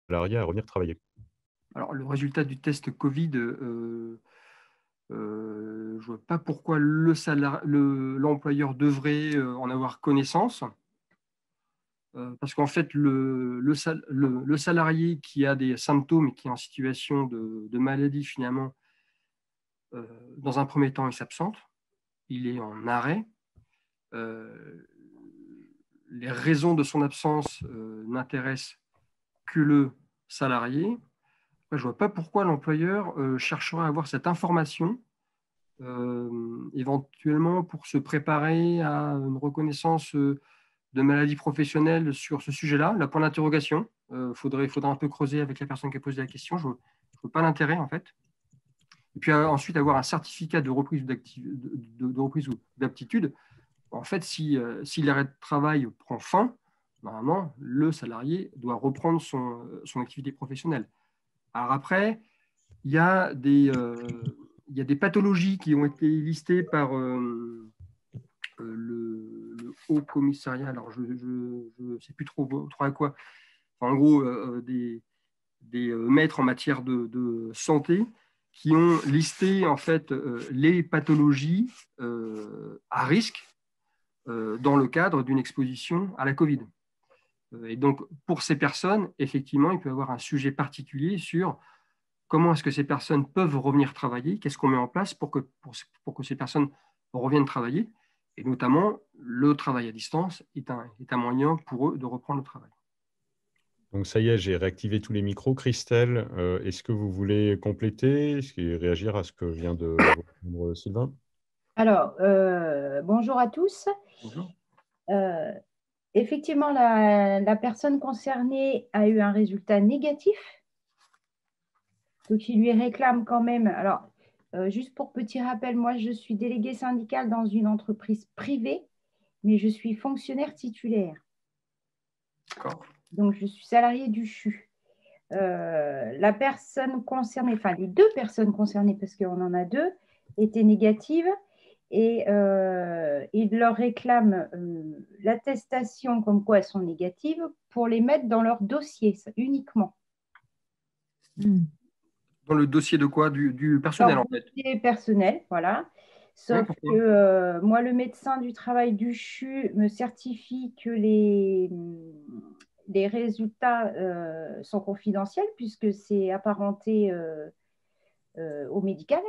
salarié à revenir travailler? Alors, le résultat du test Covid, je ne vois pas pourquoi l'employeur devrait en avoir connaissance. Parce qu'en fait, le salarié qui a des symptômes et qui est en situation de maladie, finalement, dans un premier temps, il s'absente, il est en arrêt. les raisons de son absence n'intéressent que le salarié, je ne vois pas pourquoi l'employeur chercherait à avoir cette information, éventuellement pour se préparer à une reconnaissance de maladie professionnelle sur ce sujet-là. Là, point d'interrogation. Faudrait un peu creuser avec la personne qui a posé la question. Je ne vois pas l'intérêt, en fait. Et puis ensuite, avoir un certificat de reprise ou d'aptitude. En fait, si l'arrêt de travail prend fin, normalement, le salarié doit reprendre son activité professionnelle. Alors après, il y a des pathologies qui ont été listées par le Haut Commissariat. Alors, je ne sais plus trop à quoi. Enfin, en gros, des maîtres en matière de santé qui ont listé en fait les pathologies à risque dans le cadre d'une exposition à la Covid. Et donc, pour ces personnes, effectivement, il peut y avoir un sujet particulier sur comment est-ce que ces personnes peuvent revenir travailler, qu'est-ce qu'on met en place pour que ces personnes reviennent travailler. Et notamment, le travail à distance est un moyen pour eux de reprendre le travail. Donc ça y est, j'ai réactivé tous les micros. Christelle, est-ce que vous voulez compléter et réagir à ce que vient de répondre Sylvain? Alors, bonjour à tous. Bonjour. Effectivement, la personne concernée a eu un résultat négatif, donc il lui réclame quand même. Alors, juste pour petit rappel, moi je suis déléguée syndicale dans une entreprise privée, mais je suis fonctionnaire titulaire. D'accord. Donc je suis salariée du CHU. La personne concernée, enfin les deux personnes concernées, parce qu'on en a deux, étaient négatives. Et ils leur réclament l'attestation comme quoi elles sont négatives pour les mettre dans leur dossier uniquement. Dans le dossier de quoi? Du personnel, en fait. Dossier personnel, voilà. Sauf que moi, le médecin du travail du CHU me certifie que les résultats sont confidentiels puisque c'est apparenté au médical.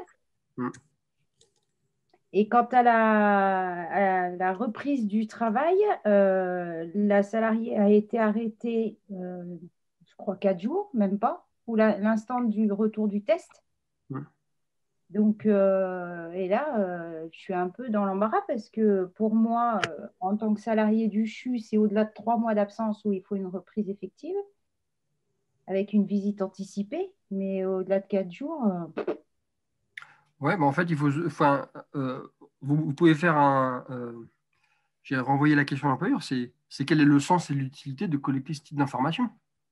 Et quant à la reprise du travail, la salariée a été arrêtée, je crois, 4 jours, même pas, ou l'instant du retour du test. Donc, et là, je suis un peu dans l'embarras parce que pour moi, en tant que salarié du CHU, c'est au-delà de 3 mois d'absence où il faut une reprise effective avec une visite anticipée, mais au-delà de 4 jours. Ouais, en fait, il faut, vous pouvez faire j'ai renvoyé la question à l'employeur, c'est quel est le sens et l'utilité de collecter ce type d'informations?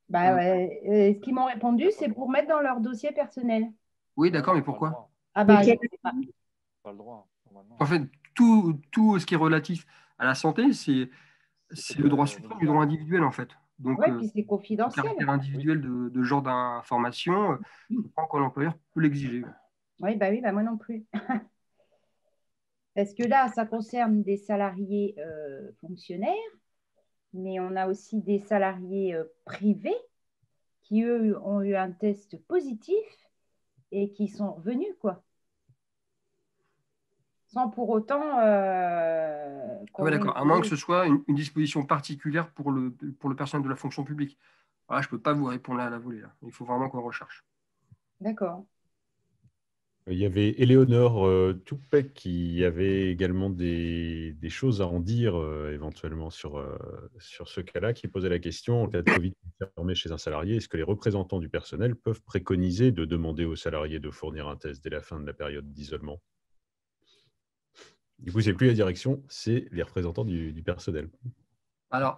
Ce qu'ils m'ont répondu, c'est pour mettre dans leur dossier personnel. Oui, d'accord, mais pourquoi? Ah bah, pas le droit, normalement. En fait, tout ce qui est relatif à la santé, c'est le droit suprême du droit individuel, en fait. Donc, ouais, puis c'est confidentiel. le caractère individuel de genre d'information, je ne pense pas que l'employeur peut l'exiger. Oui, moi non plus. Parce que là, ça concerne des salariés fonctionnaires, mais on a aussi des salariés privés qui, eux, ont eu un test positif et qui sont revenus, quoi. Sans pour autant... ouais, d'accord, à moins que ce soit une disposition particulière pour le personnel de la fonction publique. Voilà, je ne peux pas vous répondre à la volée, là. Il faut vraiment qu'on recherche. D'accord. Il y avait Éléonore Toupek qui avait également des choses à en dire éventuellement sur ce cas-là, qui posait la question, en cas de Covid confirmé chez un salarié, est-ce que les représentants du personnel peuvent préconiser de demander aux salariés de fournir un test dès la fin de la période d'isolement? Du coup, ce n'est plus la direction, c'est les représentants du personnel. Alors,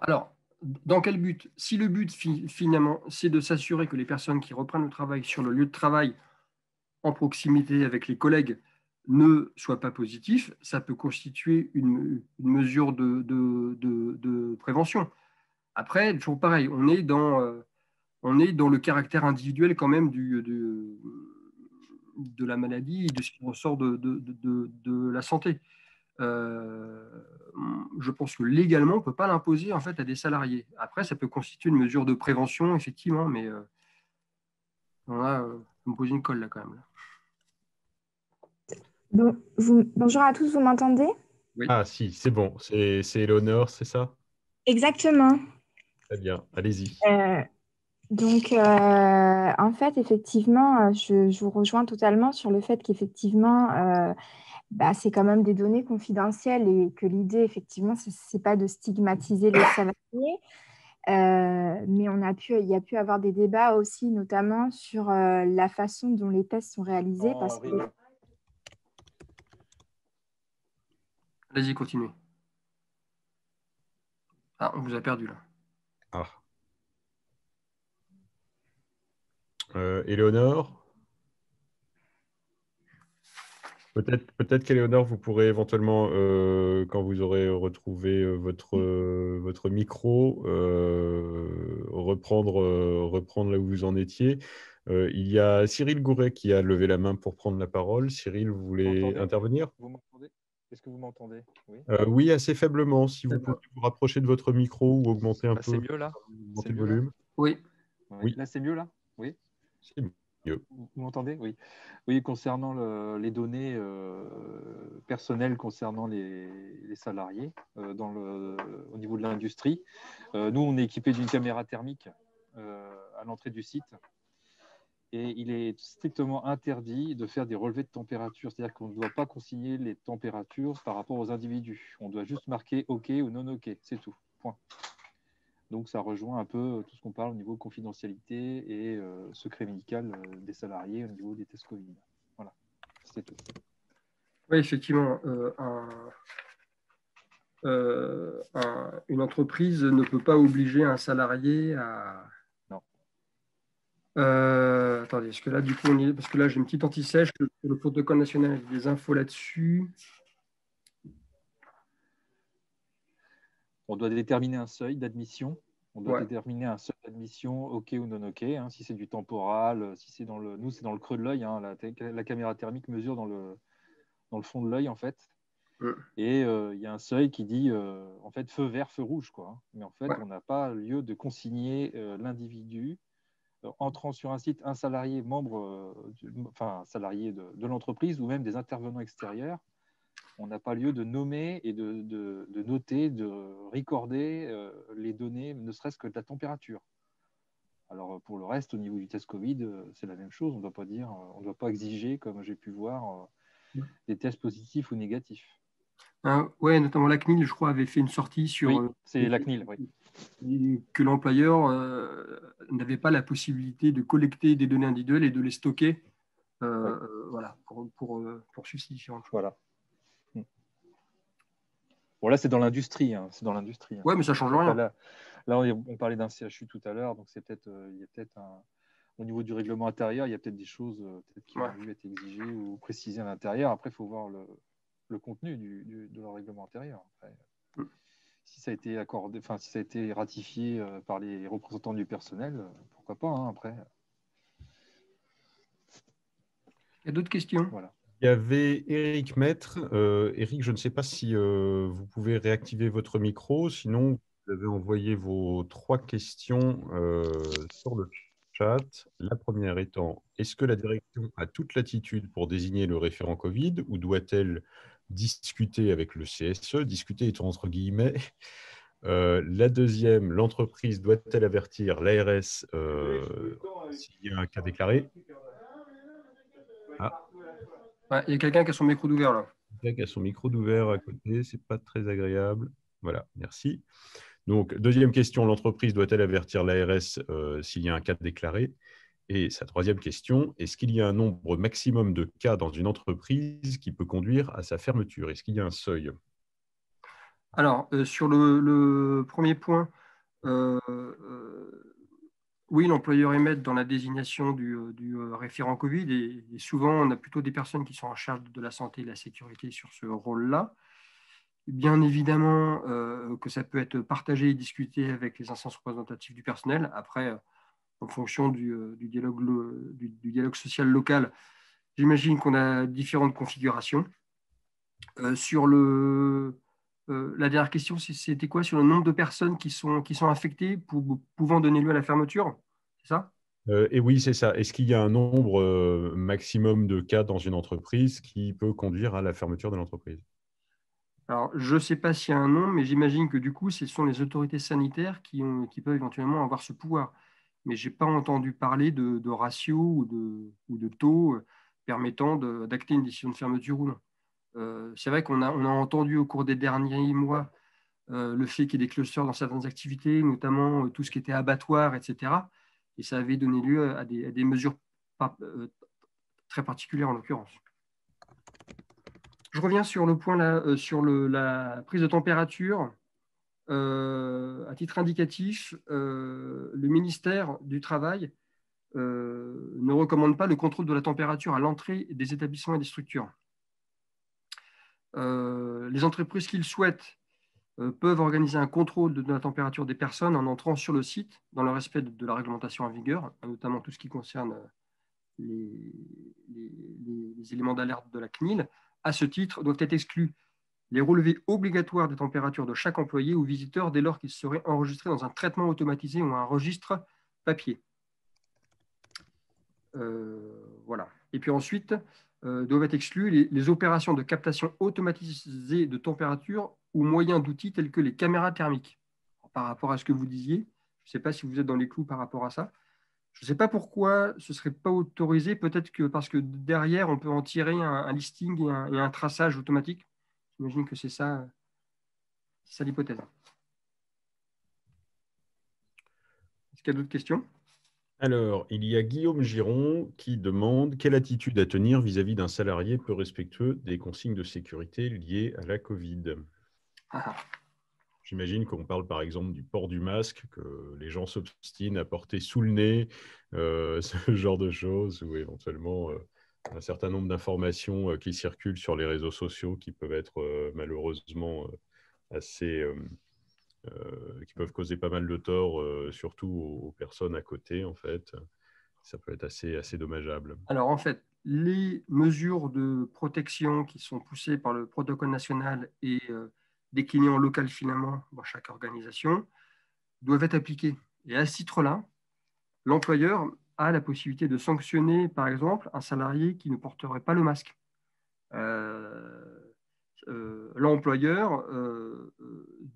dans quel but? Si le but, finalement, c'est de s'assurer que les personnes qui reprennent le travail sur le lieu de travail en proximité avec les collègues ne soient pas positifs, ça peut constituer une mesure de prévention. Après, toujours pareil, on est dans le caractère individuel quand même de la maladie et de ce qui ressort de la santé. Je pense que légalement, on ne peut pas l'imposer en fait à des salariés. Après, ça peut constituer une mesure de prévention, effectivement, mais vous me posez une colle là quand même. Bonjour à tous, vous m'entendez? Oui. Ah si, c'est bon, c'est Éléonore, c'est ça? Exactement. Très bien, allez-y. Euh, en fait, effectivement, je vous rejoins totalement sur le fait qu'effectivement, c'est quand même des données confidentielles et que l'idée, effectivement, c'est pas de stigmatiser les salariés. Mais il y a pu avoir des débats aussi, notamment sur la façon dont les tests sont réalisés, parce que Allez-y, continuez. Ah, on vous a perdu là. Ah. Éléonore? Peut-être qu'Éléonore, vous pourrez éventuellement, quand vous aurez retrouvé votre micro, reprendre là où vous en étiez. Il y a Cyril Gouret qui a levé la main pour prendre la parole. Cyril, vous voulez intervenir? Vous m'entendez? Est-ce que vous m'entendez? Oui. Oui, assez faiblement. Si vous pouvez D'accord. vous rapprocher de votre micro ou augmenter un C'est peu, mieux là? augmenter C'est le mieux là? volume. Oui. Oui. Là, c'est mieux là? Oui. C'est mieux. Vous m'entendez? Oui. Oui, concernant les données personnelles concernant les salariés au niveau de l'industrie, nous, on est équipé d'une caméra thermique à l'entrée du site. Et il est strictement interdit de faire des relevés de température. C'est-à-dire qu'on ne doit pas consigner les températures par rapport aux individus. On doit juste marquer OK ou non OK. C'est tout. Point. Donc, ça rejoint un peu tout ce qu'on parle au niveau confidentialité et secret médical des salariés au niveau des tests Covid. Voilà. C'est tout. Oui, effectivement, une entreprise ne peut pas obliger un salarié à... Non. Attendez, parce que là, du coup, parce que là, j'ai une petite anti-sèche sur le protocole national avec des infos là-dessus. On doit déterminer un seuil d'admission. On doit Ouais. déterminer un seuil d'admission OK ou non OK. Hein, si c'est du temporal, si c'est nous, c'est dans le creux de l'œil. Hein, la caméra thermique mesure dans le fond de l'œil, en fait. Et il y a un seuil qui dit en fait feu vert, feu rouge, quoi. Hein. Mais en fait, on n'a pas lieu de consigner l'individu entrant sur un site, un salarié membre, salarié de l'entreprise ou même des intervenants extérieurs. On n'a pas lieu de nommer et de noter, de recorder les données, ne serait-ce que de la température. Alors pour le reste, au niveau du test Covid, c'est la même chose. On ne doit pas exiger, comme j'ai pu voir, des tests positifs ou négatifs. Oui, notamment la CNIL, je crois, avait fait une sortie sur... Oui, c'est la CNIL, oui. Que l'employeur n'avait pas la possibilité de collecter des données individuelles et de les stocker voilà, pour substituer. Voilà. Bon, là, c'est dans l'industrie. Hein. C'est dans l'industrie. Hein. Oui, mais ça ne change rien. Là, on parlait d'un CHU tout à l'heure, donc c'est peut-être, il y a peut-être au niveau du règlement intérieur, il y a peut-être des choses qui ont dû être exigées ou précisées à l'intérieur. Après, il faut voir le contenu de leur règlement intérieur. Après, si ça a été accordé, si ça a été ratifié par les représentants du personnel, pourquoi pas, hein, après. Il y a d'autres questions? Voilà. Il y avait Éric Maître. Éric, je ne sais pas si vous pouvez réactiver votre micro, sinon vous avez envoyé vos 3 questions sur le chat. La première étant, est-ce que la direction a toute latitude pour désigner le référent Covid ou doit-elle discuter avec le CSE, discuter étant entre guillemets? La deuxième, l'entreprise doit-elle avertir l'ARS s'il y a un cas déclaré? Il y a quelqu'un qui a son micro d'ouvert là. Quelqu'un qui a son micro d'ouvert à côté, c'est pas très agréable. Voilà, merci. Donc, deuxième question, l'entreprise doit-elle avertir l'ARS s'il y a un cas déclaré? Et sa troisième question, est-ce qu'il y a un nombre maximum de cas dans une entreprise qui peut conduire à sa fermeture? Est-ce qu'il y a un seuil? Alors, sur le premier point, oui, l'employeur émet dans la désignation du référent Covid et souvent, on a plutôt des personnes qui sont en charge de la santé et de la sécurité sur ce rôle-là. Bien évidemment que ça peut être partagé et discuté avec les instances représentatives du personnel. Après, en fonction du dialogue social local, j'imagine qu'on a différentes configurations. Sur la dernière question, c'était quoi? Sur le nombre de personnes qui sont affectées pouvant donner lieu à la fermeture? C'est ça? Et oui, c'est ça. Est-ce qu'il y a un nombre maximum de cas dans une entreprise qui peut conduire à la fermeture de l'entreprise? Alors, je ne sais pas s'il y a un nom, mais j'imagine que du coup, ce sont les autorités sanitaires qui peuvent éventuellement avoir ce pouvoir. Mais je n'ai pas entendu parler de ratio ou de taux permettant d'acter une décision de fermeture ou non. C'est vrai qu'on a entendu au cours des derniers mois le fait qu'il y ait des clusters dans certaines activités, notamment tout ce qui était abattoir, etc. Et ça avait donné lieu à des mesures très particulières en l'occurrence. Je reviens sur le point là, sur la prise de température. À titre indicatif, le ministère du Travail ne recommande pas le contrôle de la température à l'entrée des établissements et des structures. Les entreprises qui le souhaitent peuvent organiser un contrôle de la température des personnes en entrant sur le site dans le respect de la réglementation en vigueur, notamment tout ce qui concerne les éléments d'alerte de la CNIL. À ce titre, doivent être exclus les relevés obligatoires des températures de chaque employé ou visiteur dès lors qu'ils seraient enregistrés dans un traitement automatisé ou un registre papier. Voilà. Et puis ensuite, doivent être exclus les opérations de captation automatisée de température ou moyens d'outils tels que les caméras thermiques. Alors, par rapport à ce que vous disiez, je ne sais pas si vous êtes dans les clous par rapport à ça. Je ne sais pas pourquoi ce ne serait pas autorisé. Peut-être que parce que derrière, on peut en tirer un listing et un traçage automatique. J'imagine que c'est ça l'hypothèse. Est-ce qu'il y a d'autres questions? Alors, il y a Guillaume Giron qui demande quelle attitude à tenir vis-à-vis d'un salarié peu respectueux des consignes de sécurité liées à la Covid. J'imagine qu'on parle par exemple du port du masque, que les gens s'obstinent à porter sous le nez, ce genre de choses, ou éventuellement un certain nombre d'informations qui circulent sur les réseaux sociaux qui peuvent être malheureusement assez... qui peuvent causer pas mal de tort, surtout aux personnes à côté, en fait. Ça peut être assez dommageable. Alors, en fait, les mesures de protection qui sont poussées par le protocole national et déclinées en local finalement dans chaque organisation doivent être appliquées. Et à ce titre-là, l'employeur a la possibilité de sanctionner, par exemple, un salarié qui ne porterait pas le masque. L'employeur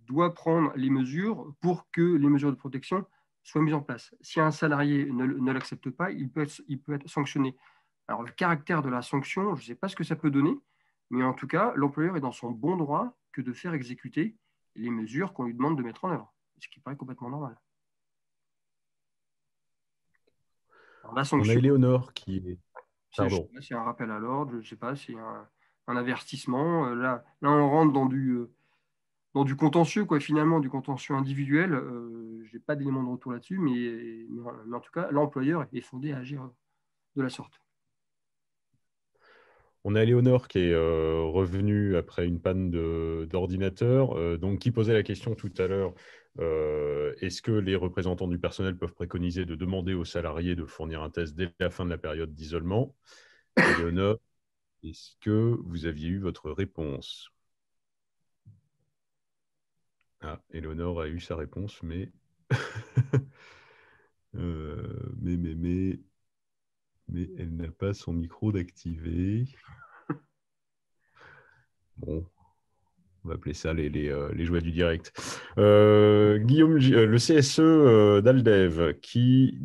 doit prendre les mesures pour que les mesures de protection soient mises en place. Si un salarié ne l'accepte pas, il peut être sanctionné. Alors, le caractère de la sanction, je ne sais pas ce que ça peut donner, mais en tout cas, l'employeur est dans son bon droit que de faire exécuter les mesures qu'on lui demande de mettre en œuvre, ce qui paraît complètement normal. Alors, la sanction, on a Éléonore qui est... Pardon. Je sais pas, c'est un rappel à l'ordre, je ne sais pas, c'est un avertissement. Là, on rentre dans du contentieux, quoi, finalement, du contentieux individuel. Je n'ai pas d'éléments de retour là-dessus, mais en tout cas, l'employeur est fondé à agir de la sorte. On a Éléonore qui est revenue après une panne d'ordinateur, donc qui posait la question tout à l'heure, est-ce que les représentants du personnel peuvent préconiser de demander aux salariés de fournir un test dès la fin de la période d'isolement? Éléonore, est-ce que vous aviez eu votre réponse? Ah, Éléonore a eu sa réponse, mais... mais elle n'a pas son micro d'activer. Bon, on va appeler ça les joies du direct. Guillaume, le CSE d'Aldev, qui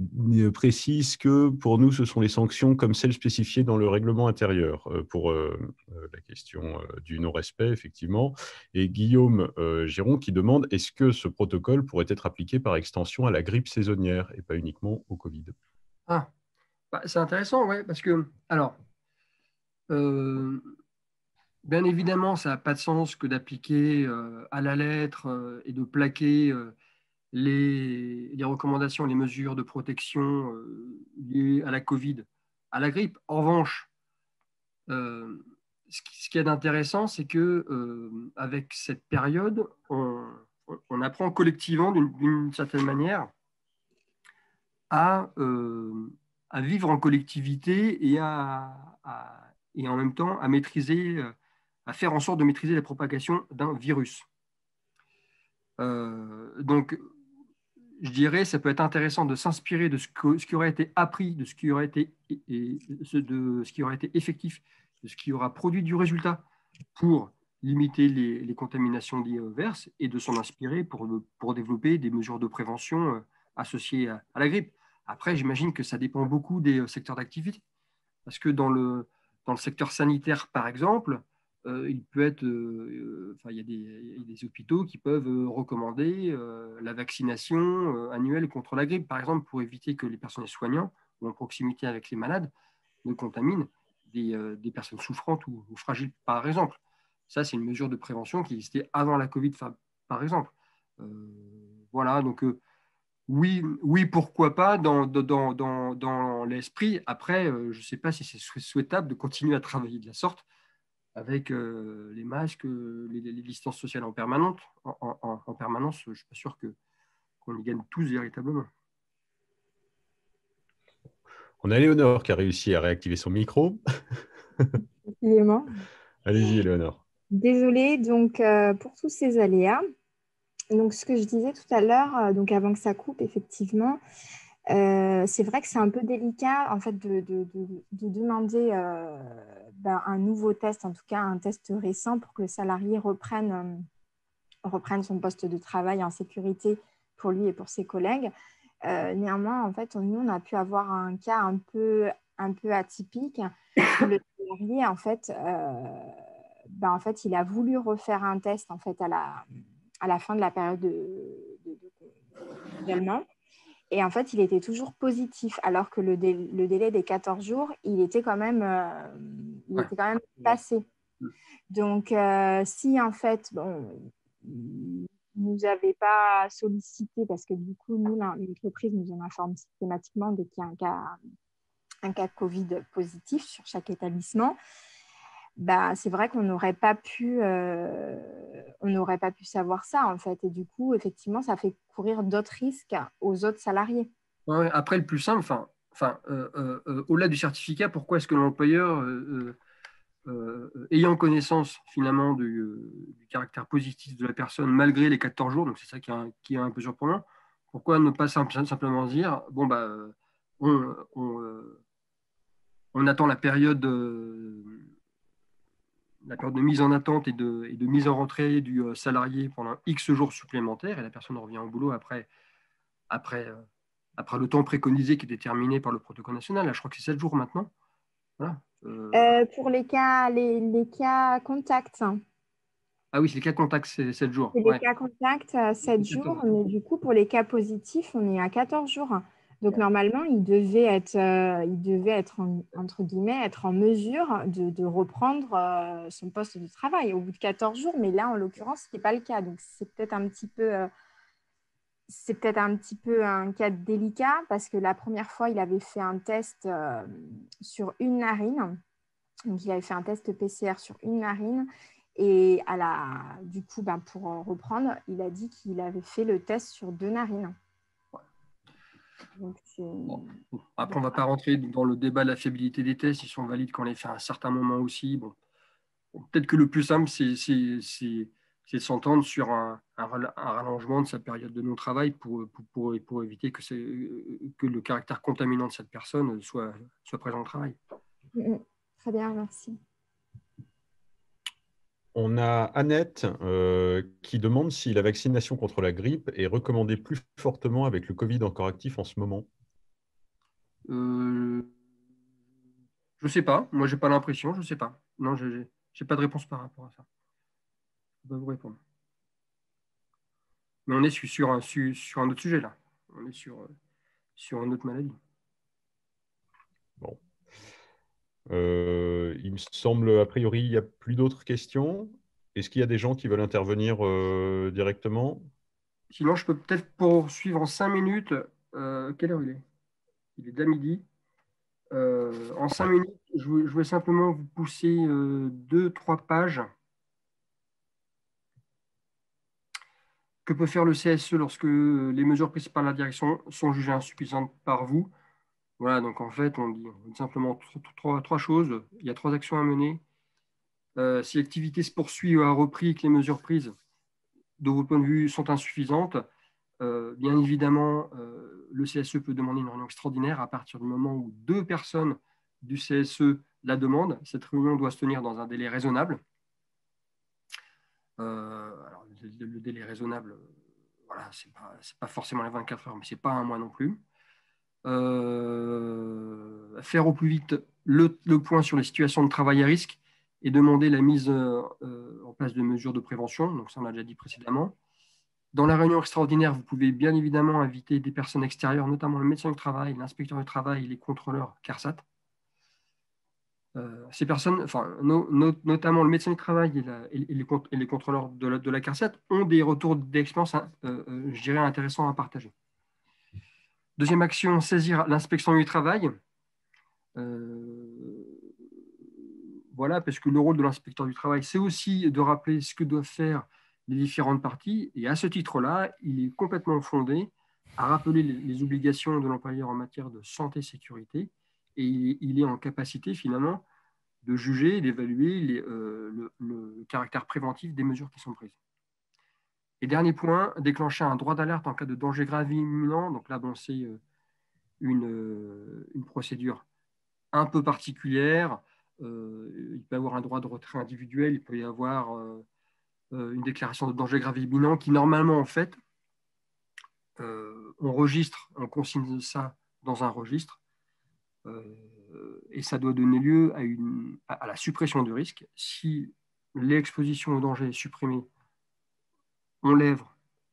précise que pour nous, ce sont les sanctions comme celles spécifiées dans le règlement intérieur pour la question du non-respect, effectivement. Et Guillaume Giron qui demande est-ce que ce protocole pourrait être appliqué par extension à la grippe saisonnière et pas uniquement au Covid? Ah, bah, c'est intéressant, ouais, parce que, alors, bien évidemment, ça n'a pas de sens que d'appliquer à la lettre et de plaquer les recommandations, les mesures de protection liées à la Covid, à la grippe. En revanche, ce qui est intéressant, c'est que avec cette période, on apprend collectivement, d'une certaine manière, à vivre en collectivité et en même temps à maîtriser, à faire en sorte de maîtriser la propagation d'un virus. Donc, je dirais, ça peut être intéressant de s'inspirer de ce qui aurait été appris, de ce qui aurait été effectif, de ce qui aura produit du résultat pour limiter les contaminations liées au VERS et de s'en inspirer pour développer des mesures de prévention associées à la grippe. Après, j'imagine que ça dépend beaucoup des secteurs d'activité. Parce que dans le secteur sanitaire, par exemple, il peut être, il y a des hôpitaux qui peuvent recommander la vaccination annuelle contre la grippe, par exemple, pour éviter que les personnels soignants ou en proximité avec les malades ne contaminent des personnes souffrantes ou fragiles, par exemple. Ça, c'est une mesure de prévention qui existait avant la Covid, par exemple. Voilà, donc oui, pourquoi pas dans l'esprit. Après, je ne sais pas si c'est souhaitable de continuer à travailler de la sorte avec les masques, les distances sociales en permanence. En permanence, je ne suis pas sûr qu'on y gagne tous véritablement. On a Léonore qui a réussi à réactiver son micro. Excusez-moi. Allez-y, Léonore. Désolée, donc pour tous ces aléas. Donc, ce que je disais tout à l'heure, donc avant que ça coupe, effectivement, c'est vrai que c'est un peu délicat en fait de demander un nouveau test, en tout cas un test récent pour que le salarié reprenne son poste de travail en sécurité pour lui et pour ses collègues. Néanmoins, en fait, nous, on a pu avoir un cas un peu atypique où le salarié, en fait, il a voulu refaire un test en fait, à la fin de la période d'allemand. Et en fait, il était toujours positif, alors que le délai des 14 jours, il était quand même passé. Donc, si en fait, il ne nous avait pas sollicité, parce que du coup, nous, l'entreprise nous en informe systématiquement dès qu'il y a un cas Covid positif sur chaque établissement, c'est vrai qu'on n'aurait pas pu savoir ça, en fait. Et du coup, effectivement, ça fait courir d'autres risques aux autres salariés. Ouais, après, le plus simple, au-delà du certificat, pourquoi est-ce que l'employeur, ayant connaissance finalement du caractère positif de la personne malgré les 14 jours, donc c'est ça qui est un peu surprenant, pourquoi ne pas simplement se dire, bon, on attend la période de mise en attente et de mise en rentrée du salarié pendant X jours supplémentaires et la personne revient au boulot après le temps préconisé qui est déterminé par le protocole national. Là, je crois que c'est 7 jours maintenant. Voilà. Pour les cas contacts. Ah oui, c'est les cas contacts, c'est 7 jours. C'est les cas contacts, 7 jours. Mais du coup, pour les cas positifs, on est à 14 jours. Donc, normalement, il devait être entre guillemets, être en mesure de reprendre son poste de travail au bout de 14 jours. Mais là, en l'occurrence, ce n'est pas le cas. Donc, c'est peut-être un petit peu un cas délicat parce que la première fois, il avait fait un test sur une narine. Donc, il avait fait un test PCR sur une narine. Et du coup, pour reprendre, il a dit qu'il avait fait le test sur 2 narines. Donc, après, on ne va pas rentrer dans le débat de la fiabilité des tests. Ils sont valides quand on les fait à un certain moment aussi. Peut-être que le plus simple, c'est de s'entendre sur un rallongement de sa période de non-travail pour éviter que le caractère contaminant de cette personne soit présent au travail. Très bien, merci. On a Annette qui demande si la vaccination contre la grippe est recommandée plus fortement avec le Covid encore actif en ce moment. Je ne sais pas. Moi, je n'ai pas l'impression. Je ne sais pas. Non, je n'ai pas de réponse par rapport à ça. Je ne peux pas vous répondre. Mais on est sur un autre sujet, là. On est sur une autre maladie. Bon. Il me semble, a priori, il n'y a plus d'autres questions. Est-ce qu'il y a des gens qui veulent intervenir directement? Sinon, je peux peut-être poursuivre en 5 minutes. Quelle heure il est? Il est déjà midi. En 5 minutes, je voulais simplement vous pousser 2-3 pages. Que peut faire le CSE lorsque les mesures prises par la direction sont jugées insuffisantes par vous? Voilà, donc en fait, on dit simplement 3 choses. Il y a 3 actions à mener. Si l'activité se poursuit ou a repris et que les mesures prises, de votre point de vue, sont insuffisantes, bien évidemment, le CSE peut demander une réunion extraordinaire à partir du moment où 2 personnes du CSE la demandent. Cette réunion doit se tenir dans un délai raisonnable. Alors, le délai raisonnable, voilà, c'est pas forcément les 24 heures, mais c'est pas un mois non plus. Faire au plus vite le point sur les situations de travail à risque et demander la mise en place de mesures de prévention. Donc ça, on l'a déjà dit précédemment. Dans la réunion extraordinaire, vous pouvez bien évidemment inviter des personnes extérieures, notamment le médecin du travail, l'inspecteur du travail, les contrôleurs CARSAT. Ces personnes, enfin, notamment le médecin du travail et les contrôleurs de la CARSAT, ont des retours d'expérience, je dirais, intéressants à partager. Deuxième action, saisir l'inspection du travail. Voilà, parce que le rôle de l'inspecteur du travail, c'est aussi de rappeler ce que doivent faire les différentes parties. Et à ce titre-là, il est complètement fondé à rappeler les obligations de l'employeur en matière de santé et sécurité. Et il est en capacité, finalement, de juger, d'évaluer le caractère préventif des mesures qui sont prises. Et dernier point, déclencher un droit d'alerte en cas de danger grave et imminent. Donc là, bon, c'est une procédure un peu particulière. Il peut y avoir un droit de retrait individuel, il peut y avoir une déclaration de danger grave et imminent qui, normalement, en fait, on consigne ça dans un registre et ça doit donner lieu à la suppression du risque. Si l'exposition au danger est supprimée, on lève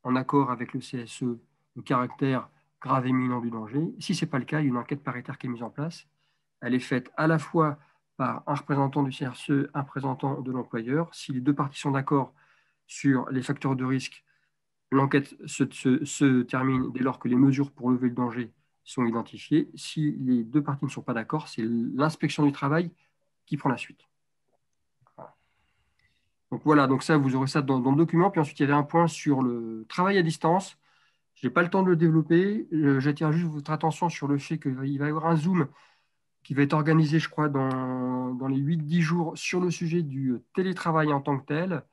en accord avec le CSE le caractère grave et imminent du danger. Si ce n'est pas le cas, il y a une enquête paritaire qui est mise en place. Elle est faite à la fois par un représentant du CRCE, un représentant de l'employeur. Si les deux parties sont d'accord sur les facteurs de risque, l'enquête se termine dès lors que les mesures pour lever le danger sont identifiées. Si les deux parties ne sont pas d'accord, c'est l'inspection du travail qui prend la suite. Voilà. Donc voilà, donc ça, vous aurez ça dans le document. Puis ensuite, il y avait un point sur le travail à distance. Je n'ai pas le temps de le développer. J'attire juste votre attention sur le fait qu'il va y avoir un Zoom qui va être organisé, je crois, dans les 8-10 jours sur le sujet du télétravail en tant que tel.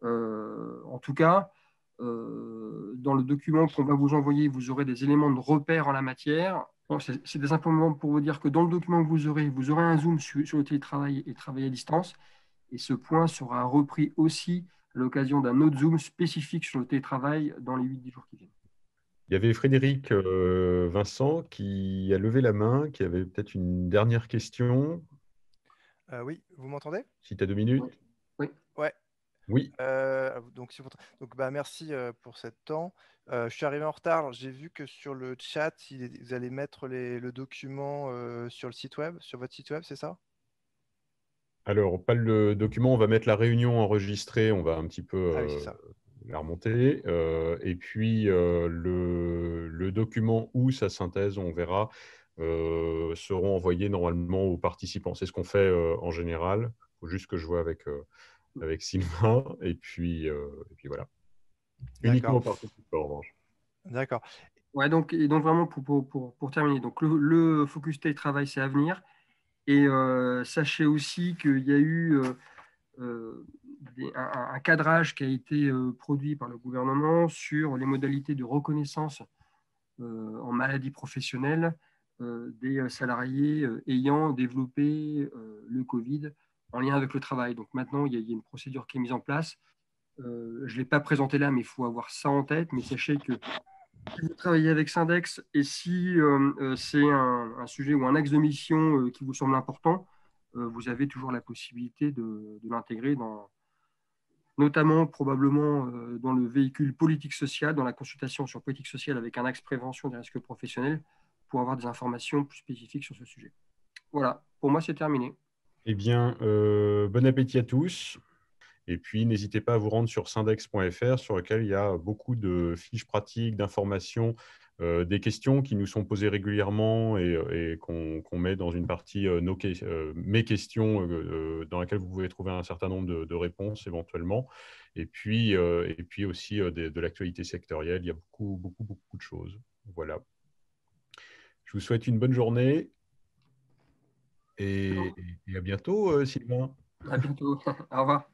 En tout cas, dans le document qu'on va vous envoyer, vous aurez des éléments de repère en la matière. Bon, c'est des simplement pour vous dire que dans le document que vous aurez un zoom sur le télétravail et le travail à distance. Et ce point sera repris aussi à l'occasion d'un autre zoom spécifique sur le télétravail dans les 8-10 jours qui viennent. Il y avait Frédéric Vincent qui a levé la main, qui avait peut-être une dernière question. Oui, vous m'entendez? Si tu as 2 minutes. Oui. Ouais. Oui. Donc, merci pour ce temps. Je suis arrivé en retard. J'ai vu que sur le chat, vous allez mettre le document sur le site web, sur votre site web, c'est ça? Alors, pas le document, on va mettre la réunion enregistrée, on va un petit peu Ah oui, c'est ça. la remonter. Et puis, le document ou sa synthèse, on verra, seront envoyés normalement aux participants. C'est ce qu'on fait en général. Il faut juste que je vois avec Sylvain. Et puis voilà. Uniquement aux participants, en revanche. D'accord. Ouais, donc vraiment, pour terminer, donc le Focus Télétravail, c'est à venir. Et sachez aussi qu'il y a eu un cadrage qui a été produit par le gouvernement sur les modalités de reconnaissance en maladie professionnelle des salariés ayant développé le Covid en lien avec le travail. Donc maintenant, il y a une procédure qui est mise en place. Je ne l'ai pas présenté là, mais il faut avoir ça en tête. Mais sachez que si vous travaillez avec Syndex et si c'est un sujet ou un axe de mission qui vous semble important, vous avez toujours la possibilité de l'intégrer notamment probablement dans le véhicule politique sociale, dans la consultation sur politique sociale avec un axe prévention des risques professionnels pour avoir des informations plus spécifiques sur ce sujet. Voilà, pour moi c'est terminé. Eh bien, bon appétit à tous. Et puis, n'hésitez pas à vous rendre sur syndex.fr sur lequel il y a beaucoup de fiches pratiques, d'informations, des questions qui nous sont posées régulièrement et qu'on met dans une partie mes questions dans laquelle vous pouvez trouver un certain nombre de réponses éventuellement. Et puis aussi de l'actualité sectorielle. Il y a beaucoup de choses. Voilà. Je vous souhaite une bonne journée et à bientôt, Sylvain. À bientôt. Au revoir.